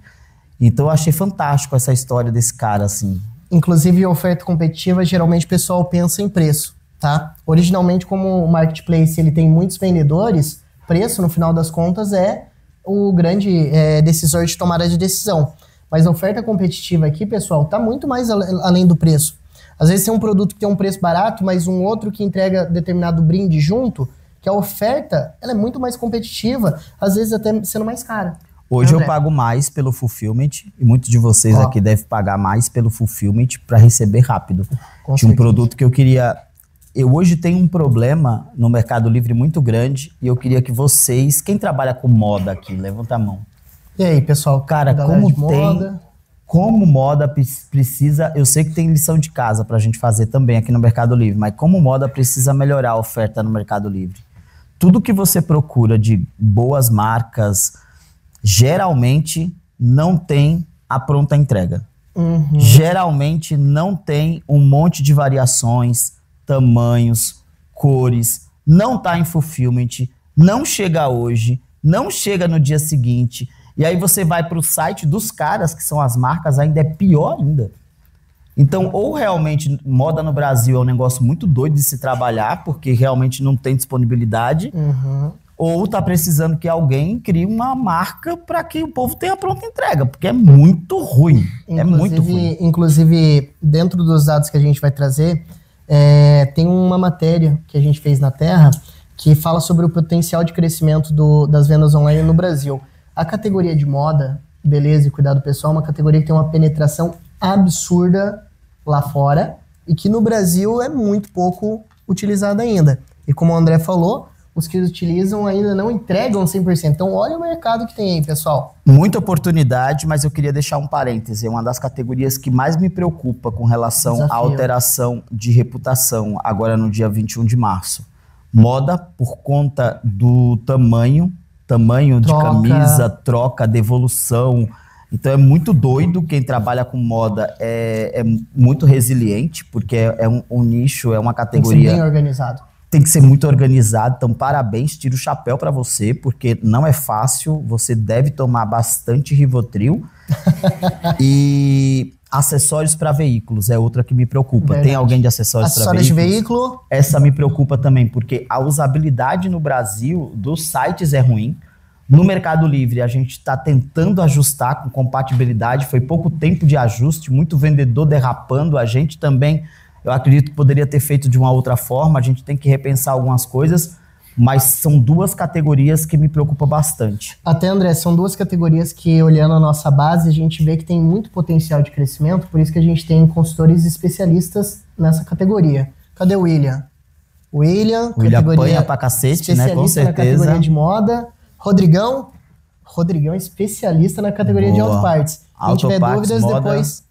Então eu achei fantástico essa história desse cara, assim. Inclusive, oferta competitiva, geralmente o pessoal pensa em preço, tá? Originalmente, como o marketplace ele tem muitos vendedores, preço, no final das contas, é o grande decisor de tomada de decisão. Mas a oferta competitiva aqui, pessoal, tá muito mais além do preço. Às vezes tem um produto que tem um preço barato, mas um outro que entrega determinado brinde junto, que a oferta ela é muito mais competitiva, às vezes até sendo mais cara. Hoje eu pago mais pelo fulfillment, e muitos de vocês aqui devem pagar mais pelo fulfillment para receber rápido. Tinha um produto que eu queria... Eu hoje tenho um problema no Mercado Livre muito grande, e eu queria que vocês... Quem trabalha com moda aqui? Levanta a mão. E aí, pessoal? Cara, como moda precisa... Eu sei que tem lição de casa pra gente fazer também aqui no Mercado Livre, mas como moda precisa melhorar a oferta no Mercado Livre. Tudo que você procura de boas marcas... geralmente não tem a pronta entrega. Geralmente não tem um monte de variações, tamanhos, cores, não tá em fulfillment, não chega hoje, não chega no dia seguinte. E aí você vai para o site dos caras, que são as marcas, ainda é pior ainda. Então, ou realmente moda no Brasil é um negócio muito doido de se trabalhar, porque realmente não tem disponibilidade, ou tá precisando que alguém crie uma marca para que o povo tenha pronta entrega, porque é muito ruim. É muito ruim. Inclusive, dentro dos dados que a gente vai trazer, tem uma matéria que a gente fez na Terra que fala sobre o potencial de crescimento das vendas online no Brasil. A categoria de moda, beleza e cuidado pessoal é uma categoria que tem uma penetração absurda lá fora e que no Brasil é muito pouco utilizada ainda. E como o André falou, os que utilizam ainda não entregam 100%. Então, olha o mercado que tem aí, pessoal. Muita oportunidade, mas eu queria deixar um parêntese. É uma das categorias que mais me preocupa com relação à alteração de reputação, agora no dia 21 de março. Moda, por conta do tamanho de camisa, troca, devolução. Então é muito doido. Quem trabalha com moda é muito resiliente, porque é um nicho, é uma categoria... Tem que ser bem organizado. Tem que ser muito organizado. Então parabéns, tiro o chapéu para você, porque não é fácil. Você deve tomar bastante Rivotril. E acessórios para veículos é outra que me preocupa. Verdade. Tem alguém de acessórios para veículos? Acessórios de veículo? Essa me preocupa também, porque a usabilidade no Brasil dos sites é ruim. No Mercado Livre, a gente está tentando ajustar com compatibilidade. Foi pouco tempo de ajuste, muito vendedor derrapando. A gente também, eu acredito que poderia ter feito de uma outra forma. A gente tem que repensar algumas coisas, mas são duas categorias que me preocupam bastante. Até, André, são duas categorias que, olhando a nossa base, a gente vê que tem muito potencial de crescimento, por isso que a gente tem consultores especialistas nessa categoria. Cadê o William? O William apanha pra cacete, né? Com certeza. Na categoria de moda. Rodrigão é especialista na categoria de autopartes. Quem tiver dúvidas, moda. Depois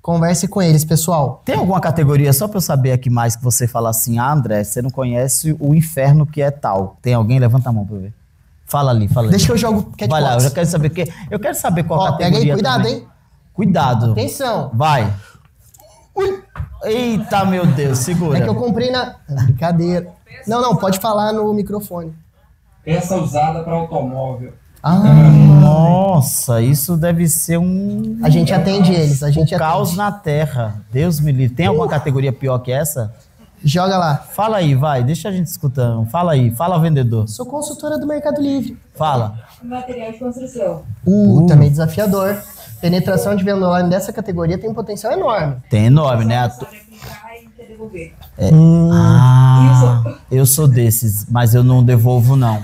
converse com eles, pessoal. Tem alguma categoria, só para eu saber aqui mais, que você fala assim, André, você não conhece o inferno que é tal. Tem alguém? Levanta a mão para eu ver. Fala ali. Deixa que eu jogo catbox. Vai lá, eu já quero saber eu quero saber qual categoria. Pega aí, cuidado, também. Hein? Cuidado. Atenção. Vai. Ui. Eita, meu Deus, segura. É que eu comprei na... Brincadeira. Não, pode falar no microfone. Peça usada para automóvel. Nossa, isso deve ser um... A gente atende eles, caos na terra. Deus me livre. Tem alguma categoria pior que essa? Joga lá. Fala aí, vai. Deixa a gente escutando. Fala aí. Fala, vendedor. Sou consultora do Mercado Livre. Fala. Material de construção. Também desafiador. Penetração de venda online dessa categoria tem um potencial enorme. Tem enorme, né? Eu sou desses, mas eu não devolvo, não.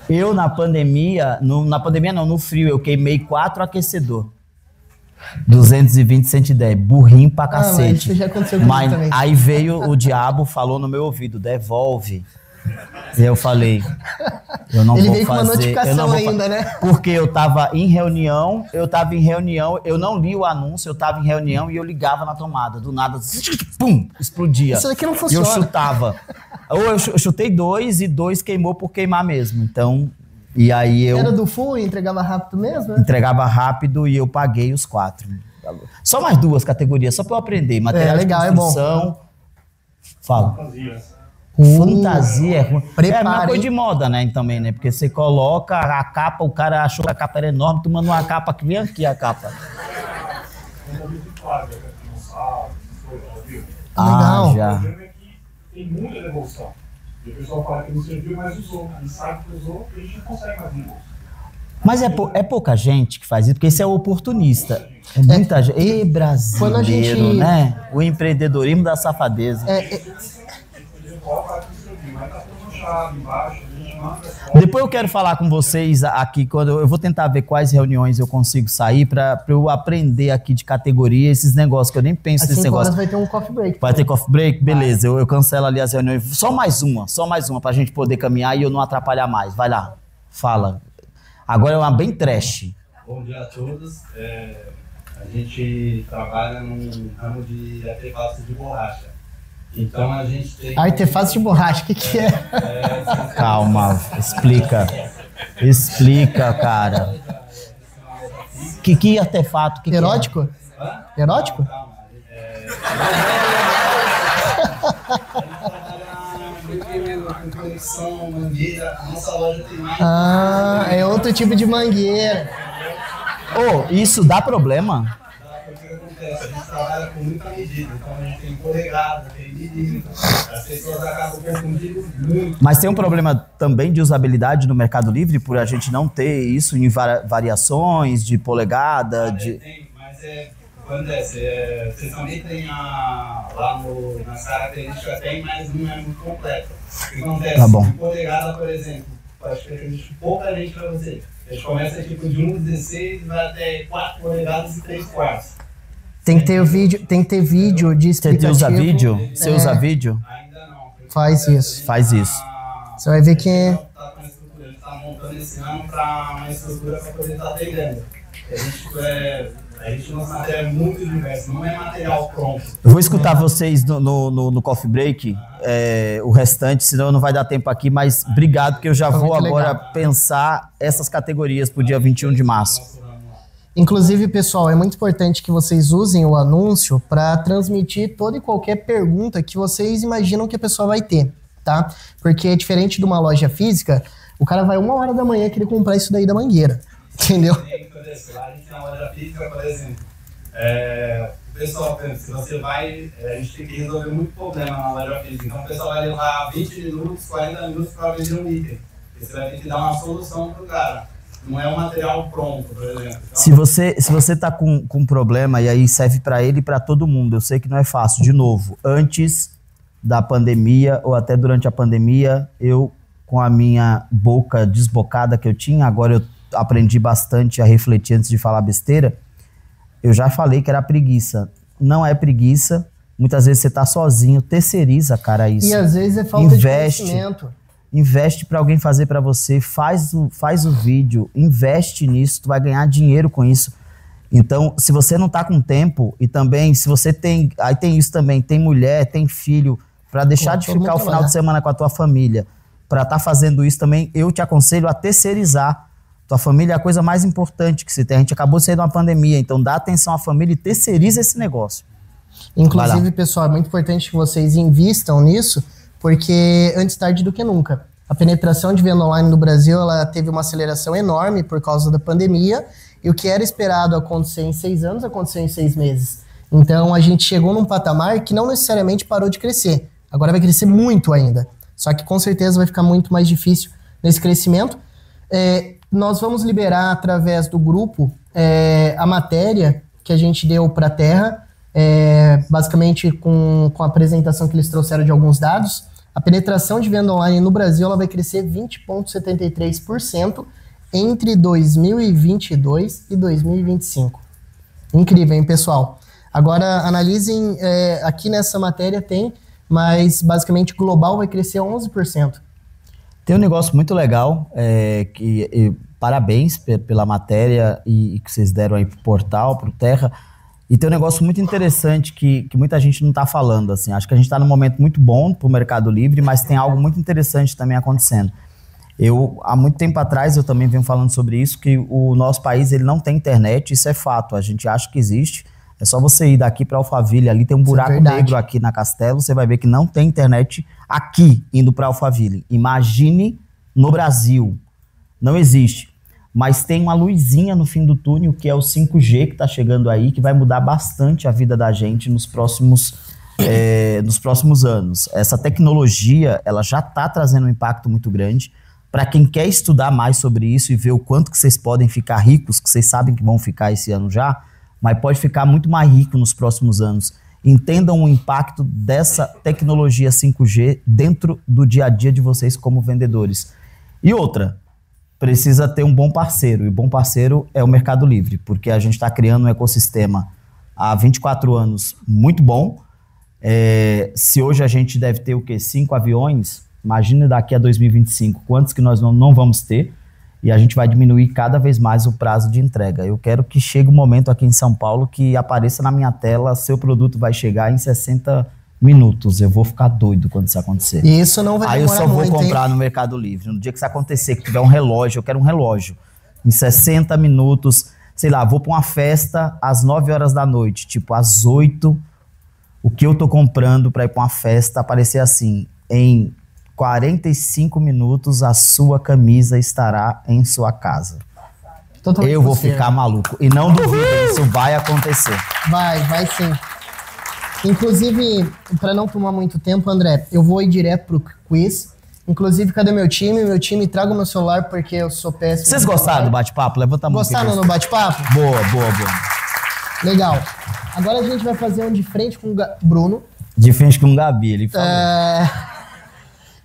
Eu, na pandemia, no frio, eu queimei 4 aquecedor. 220, 110. Burrinho pra cacete. Mas isso já aconteceu comigo também. Aí veio o diabo, falou no meu ouvido, devolve. E eu falei, eu não vou fazer. Ele veio com uma notificação ainda, né? Porque eu tava em reunião, eu não li o anúncio, eu tava em reunião e eu ligava na tomada. Do nada, pum, explodia. Isso daqui não funciona. E eu chutava. Eu chutei 2 e 2 queimou por queimar mesmo. Então, e aí eu... Era do full e entregava rápido mesmo, né? Entregava rápido e eu paguei os 4. Só mais 2 categorias, só pra eu aprender. Material legal, de construção. É bom. Fala. Fantasia é ruim. É a mesma coisa de moda, né? Também, né? Porque você coloca a capa, o cara achou que a capa era enorme, tu manda uma capa que vem aqui a capa. Legal. Já. O problema é que tem muita devolução. E o pessoal fala que não serviu, mas usou. E sabe que usou, e a gente não consegue mais devolver. Mas é pouca gente que faz isso, porque esse é o oportunista. É muita gente. E brasileiro, né? O empreendedorismo da safadeza. Depois eu quero falar com vocês aqui, quando eu vou tentar ver quais reuniões eu consigo sair para eu aprender aqui de categoria, esses negócios, que eu nem penso nesse negócio. Vai ter um coffee break. Vai ter coffee break? Beleza, eu cancelo ali as reuniões. Só mais uma pra gente poder caminhar e eu não atrapalhar mais. Vai lá, fala. Agora é uma bem trash. Bom dia a todos. A gente trabalha num ramo de artefatos de borracha. Então a gente tem... Artefatos de borracha, o que é? Calma, explica. Explica, cara. Que artefato? Erótico? É? Erótico? Calma. Com conexão, mangueira. A nossa loja tem mais... É outro tipo de mangueira. Isso dá problema? O que acontece? A gente trabalha com muita medida, então a gente tem polegada, tem medida, as pessoas acabam confundindo muito. Mas tem um problema também de usabilidade no Mercado Livre, por a gente não ter isso em variações de polegada, Tem, mas acontece, vocês também tem lá nas características, tem, mas não é muito completa. O que acontece? Tá bom. De polegada, por exemplo, acho que acredito pouca gente para você. A gente começa tipo de 1,16, vai até 4 polegadas e 3 quartos. Tem que ter vídeo de explicativo. Você usa vídeo? Você usa vídeo? Ainda não, Faz isso. Faz isso. Você vai ver que... Ele tá montando esse ano para uma estrutura para poder estar atendendo. A gente nosso material é muito diverso, não é material pronto. Eu vou escutar vocês no coffee break, o restante, senão não vai dar tempo aqui, mas obrigado, que eu já vou agora pensar essas categorias para o dia 21 de março. Inclusive, pessoal, é muito importante que vocês usem o anúncio para transmitir toda e qualquer pergunta que vocês imaginam que a pessoa vai ter, tá? Porque diferente de uma loja física, o cara vai 1h da manhã querer comprar isso daí da Mangueira, entendeu? Lá a gente na loja física, por exemplo, o pessoal, se você vai, a gente tem que resolver muito problema na loja física. Então o pessoal vai levar 20 minutos, 40 minutos para vender um item. Você vai ter que dar uma solução pro cara. Não é um material pronto, por exemplo. Então, se você tá com problema, e aí serve para ele e para todo mundo, eu sei que não é fácil. De novo, antes da pandemia ou até durante a pandemia, eu, com a minha boca desbocada que eu tinha, agora eu aprendi bastante a refletir antes de falar besteira, eu já falei que era preguiça. Não é preguiça, muitas vezes você tá sozinho, terceiriza, cara, isso. E às vezes é falta de conhecimento. Investe para alguém fazer para você, faz o vídeo, investe nisso, tu vai ganhar dinheiro com isso. Então, se você não tá com tempo, e também, se você tem, aí tem isso também, tem mulher, tem filho, para deixar de ficar o final de semana com a tua família, para tá fazendo isso também, eu te aconselho a terceirizar. Tua família é a coisa mais importante que se tem. A gente acabou de sair de uma pandemia, então dá atenção à família e terceiriza esse negócio. Inclusive, pessoal, é muito importante que vocês invistam nisso, porque antes tarde do que nunca. A penetração de venda online no Brasil, ela teve uma aceleração enorme por causa da pandemia, e o que era esperado acontecer em 6 anos, aconteceu em 6 meses. Então, a gente chegou num patamar que não necessariamente parou de crescer. Agora vai crescer muito ainda. Só que, com certeza, vai ficar muito mais difícil nesse crescimento. Nós vamos liberar, através do grupo, a matéria que a gente deu para a Terra, basicamente com a apresentação que eles trouxeram de alguns dados. A penetração de venda online no Brasil ela vai crescer 20,73% entre 2022 e 2025. Incrível, hein, pessoal? Agora, analisem, aqui nessa matéria tem, mas basicamente global vai crescer 11%. Tem um negócio muito legal, parabéns pela matéria e que vocês deram aí pro portal, pro Terra. E tem um negócio muito interessante que muita gente não está falando, assim. Acho que a gente está num momento muito bom para o Mercado Livre, mas tem algo muito interessante também acontecendo. Há muito tempo atrás, eu também venho falando sobre isso, que o nosso país ele não tem internet, isso é fato. A gente acha que existe, é só você ir daqui para Alphaville, ali tem um buraco negro aqui na Castelo, você vai ver que não tem internet aqui, indo para Alphaville. Imagine no Brasil, não existe. Mas tem uma luzinha no fim do túnel, que é o 5G que está chegando aí, que vai mudar bastante a vida da gente nos próximos anos. Essa tecnologia, ela já está trazendo um impacto muito grande. Para quem quer estudar mais sobre isso e ver o quanto que vocês podem ficar ricos, que vocês sabem que vão ficar esse ano já, mas pode ficar muito mais rico nos próximos anos. Entendam o impacto dessa tecnologia 5G dentro do dia a dia de vocês como vendedores. E outra, precisa ter um bom parceiro, e o bom parceiro é o Mercado Livre, porque a gente está criando um ecossistema há 24 anos muito bom. Se hoje a gente deve ter o quê? 5 aviões, imagina daqui a 2025, quantos que nós não vamos ter, e a gente vai diminuir cada vez mais o prazo de entrega. Eu quero que chegue um momento aqui em São Paulo que apareça na minha tela, seu produto vai chegar em 60 minutos. Eu vou ficar doido quando isso acontecer. E isso não vai demorar muito, aí eu só vou comprar no Mercado Livre. No dia que isso acontecer, que tiver um relógio, eu quero um relógio. Em 60 minutos, sei lá, vou para uma festa às 9 horas da noite, tipo às 8, o que eu tô comprando para ir para uma festa aparecer assim, em 45 minutos a sua camisa estará em sua casa. Totalmente eu vou ficar maluco. E não duvidem, isso vai acontecer. Vai sim. Inclusive, para não tomar muito tempo, André, eu vou ir direto pro quiz. Inclusive, cadê meu time? Meu time, traga o meu celular porque eu sou péssimo. Vocês gostaram do bate-papo? Levanta a mão. Gostaram no bate-papo? Boa. Legal. Agora a gente vai fazer um de frente com o Bruno. De frente com o Gabi, ele falou.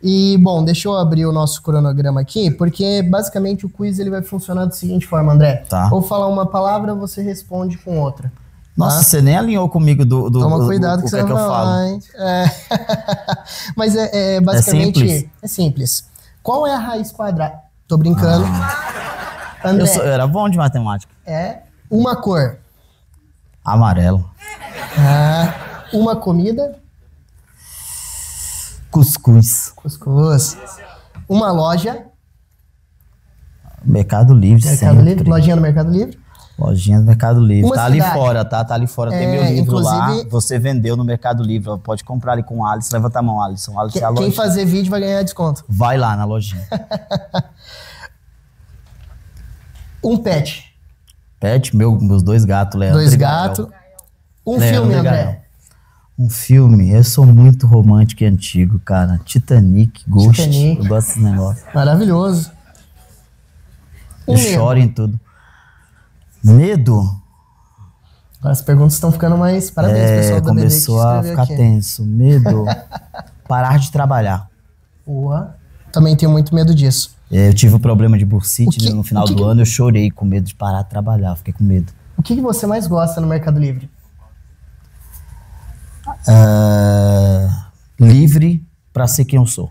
E, bom, deixa eu abrir o nosso cronograma aqui, porque basicamente o quiz ele vai funcionar da seguinte forma, André. Tá. Vou falar uma palavra, você responde com outra. Nossa, Tá? você nem alinhou comigo Toma cuidado o que que você é que eu vai falo. falar, hein? É. Mas basicamente... É simples. Qual é a raiz quadrada? Tô brincando. André, Eu era bom de matemática. é uma cor. Amarelo. Uma comida. Cuscuz. Cuscuz. Uma loja. Mercado Livre, Mercado sempre. Livre. Lojinha do Mercado Livre. Lojinha do Mercado Livre. Uma Tá cidade. ali fora, tá? Tá ali fora. Tem É, meu livro lá. inclusive- Você vendeu no Mercado Livre. Ó, pode comprar ali com o Alisson. Levanta a mão, Alisson. Alisson é a Quem lojinha. fazer vídeo vai ganhar desconto. Vai lá na lojinha. Um pet. Pet, meus 2 gatos, Leandro. 2 e Gael. gatos. Um Leandro filme, e André. Gael. Um filme, eu sou muito romântico e antigo, cara. Titanic, Ghost. Titanic. Eu gosto desses negócios. Maravilhoso. Eu Um medo. choro em tudo. Medo? As perguntas estão ficando mais... Parabéns, pessoal da BD que começou a escreveu ficar aqui. tenso. Medo. Parar de trabalhar. Boa. Também tenho muito medo disso. Eu tive um problema de bursite O que- no final o que do que- ano. Eu chorei com medo de parar de trabalhar. Fiquei com medo. O que você mais gosta no Mercado Livre? Livre pra ser quem eu sou.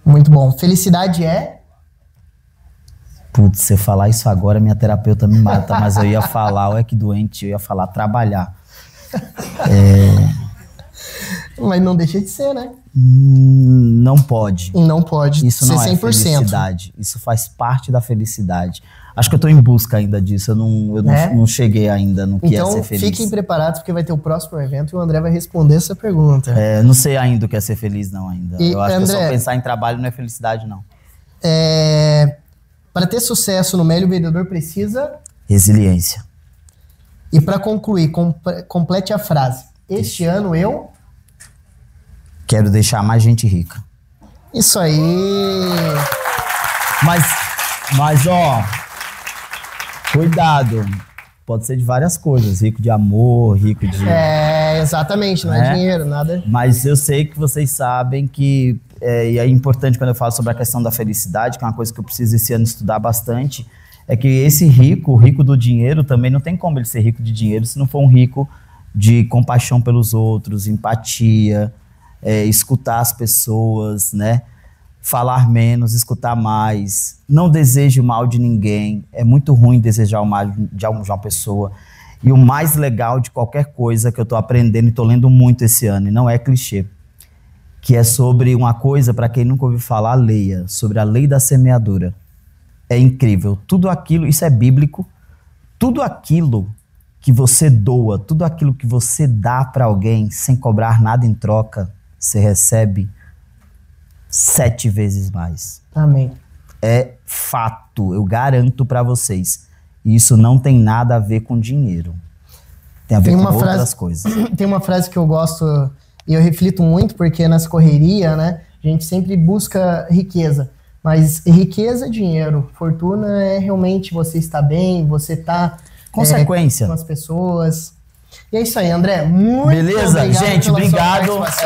Muito bom. Felicidade é... Putz, se eu falar isso agora, minha terapeuta me mata. Mas eu ia falar, olha que doente, eu ia falar trabalhar. Mas não deixa de ser, né? Não pode. Não pode Isso ser não é 100%. felicidade. Isso faz parte da felicidade. Acho que eu tô em busca ainda disso. Eu não cheguei ainda no que é Então, ser feliz. fiquem preparados porque vai ter o próximo evento e o André vai responder essa pergunta. Não sei ainda o que é ser feliz, não, ainda. E, eu acho que André, só pensar em trabalho não é felicidade, não. Para ter sucesso no Meli, o vendedor precisa... Resiliência. E para concluir, complete a frase. Este ano eu... Quero deixar mais gente rica. Isso aí! Mas ó, cuidado. Pode ser de várias coisas. Rico de amor, rico de... Exatamente, não é dinheiro, nada... Mas eu sei que vocês sabem que... e é importante quando eu falo sobre a questão da felicidade, que é uma coisa que eu preciso esse ano estudar bastante, é que esse rico, o rico do dinheiro, também não tem como ele ser rico de dinheiro se não for um rico de compaixão pelos outros, empatia, escutar as pessoas, né? Falar menos, escutar mais. Não deseje o mal de ninguém. É muito ruim desejar o mal de uma pessoa. E o mais legal de qualquer coisa que eu tô aprendendo e tô lendo muito esse ano, e não é clichê, que é sobre uma coisa, para quem nunca ouviu falar, leia, sobre a lei da semeadura. É incrível. Tudo aquilo, isso é bíblico, tudo aquilo que você doa, tudo aquilo que você dá para alguém sem cobrar nada em troca, você recebe 7 vezes mais. Amém. É fato, eu garanto para vocês. E isso não tem nada a ver com dinheiro. Tem a ver com outras coisas. Tem uma frase que eu gosto e eu reflito muito, porque nessa correria, né, a gente sempre busca riqueza. Mas riqueza é dinheiro, fortuna é realmente você estar bem, você estar Consequência. com as pessoas. E é isso aí, André. Muito Beleza? obrigado Gente, pela sua obrigado. participação.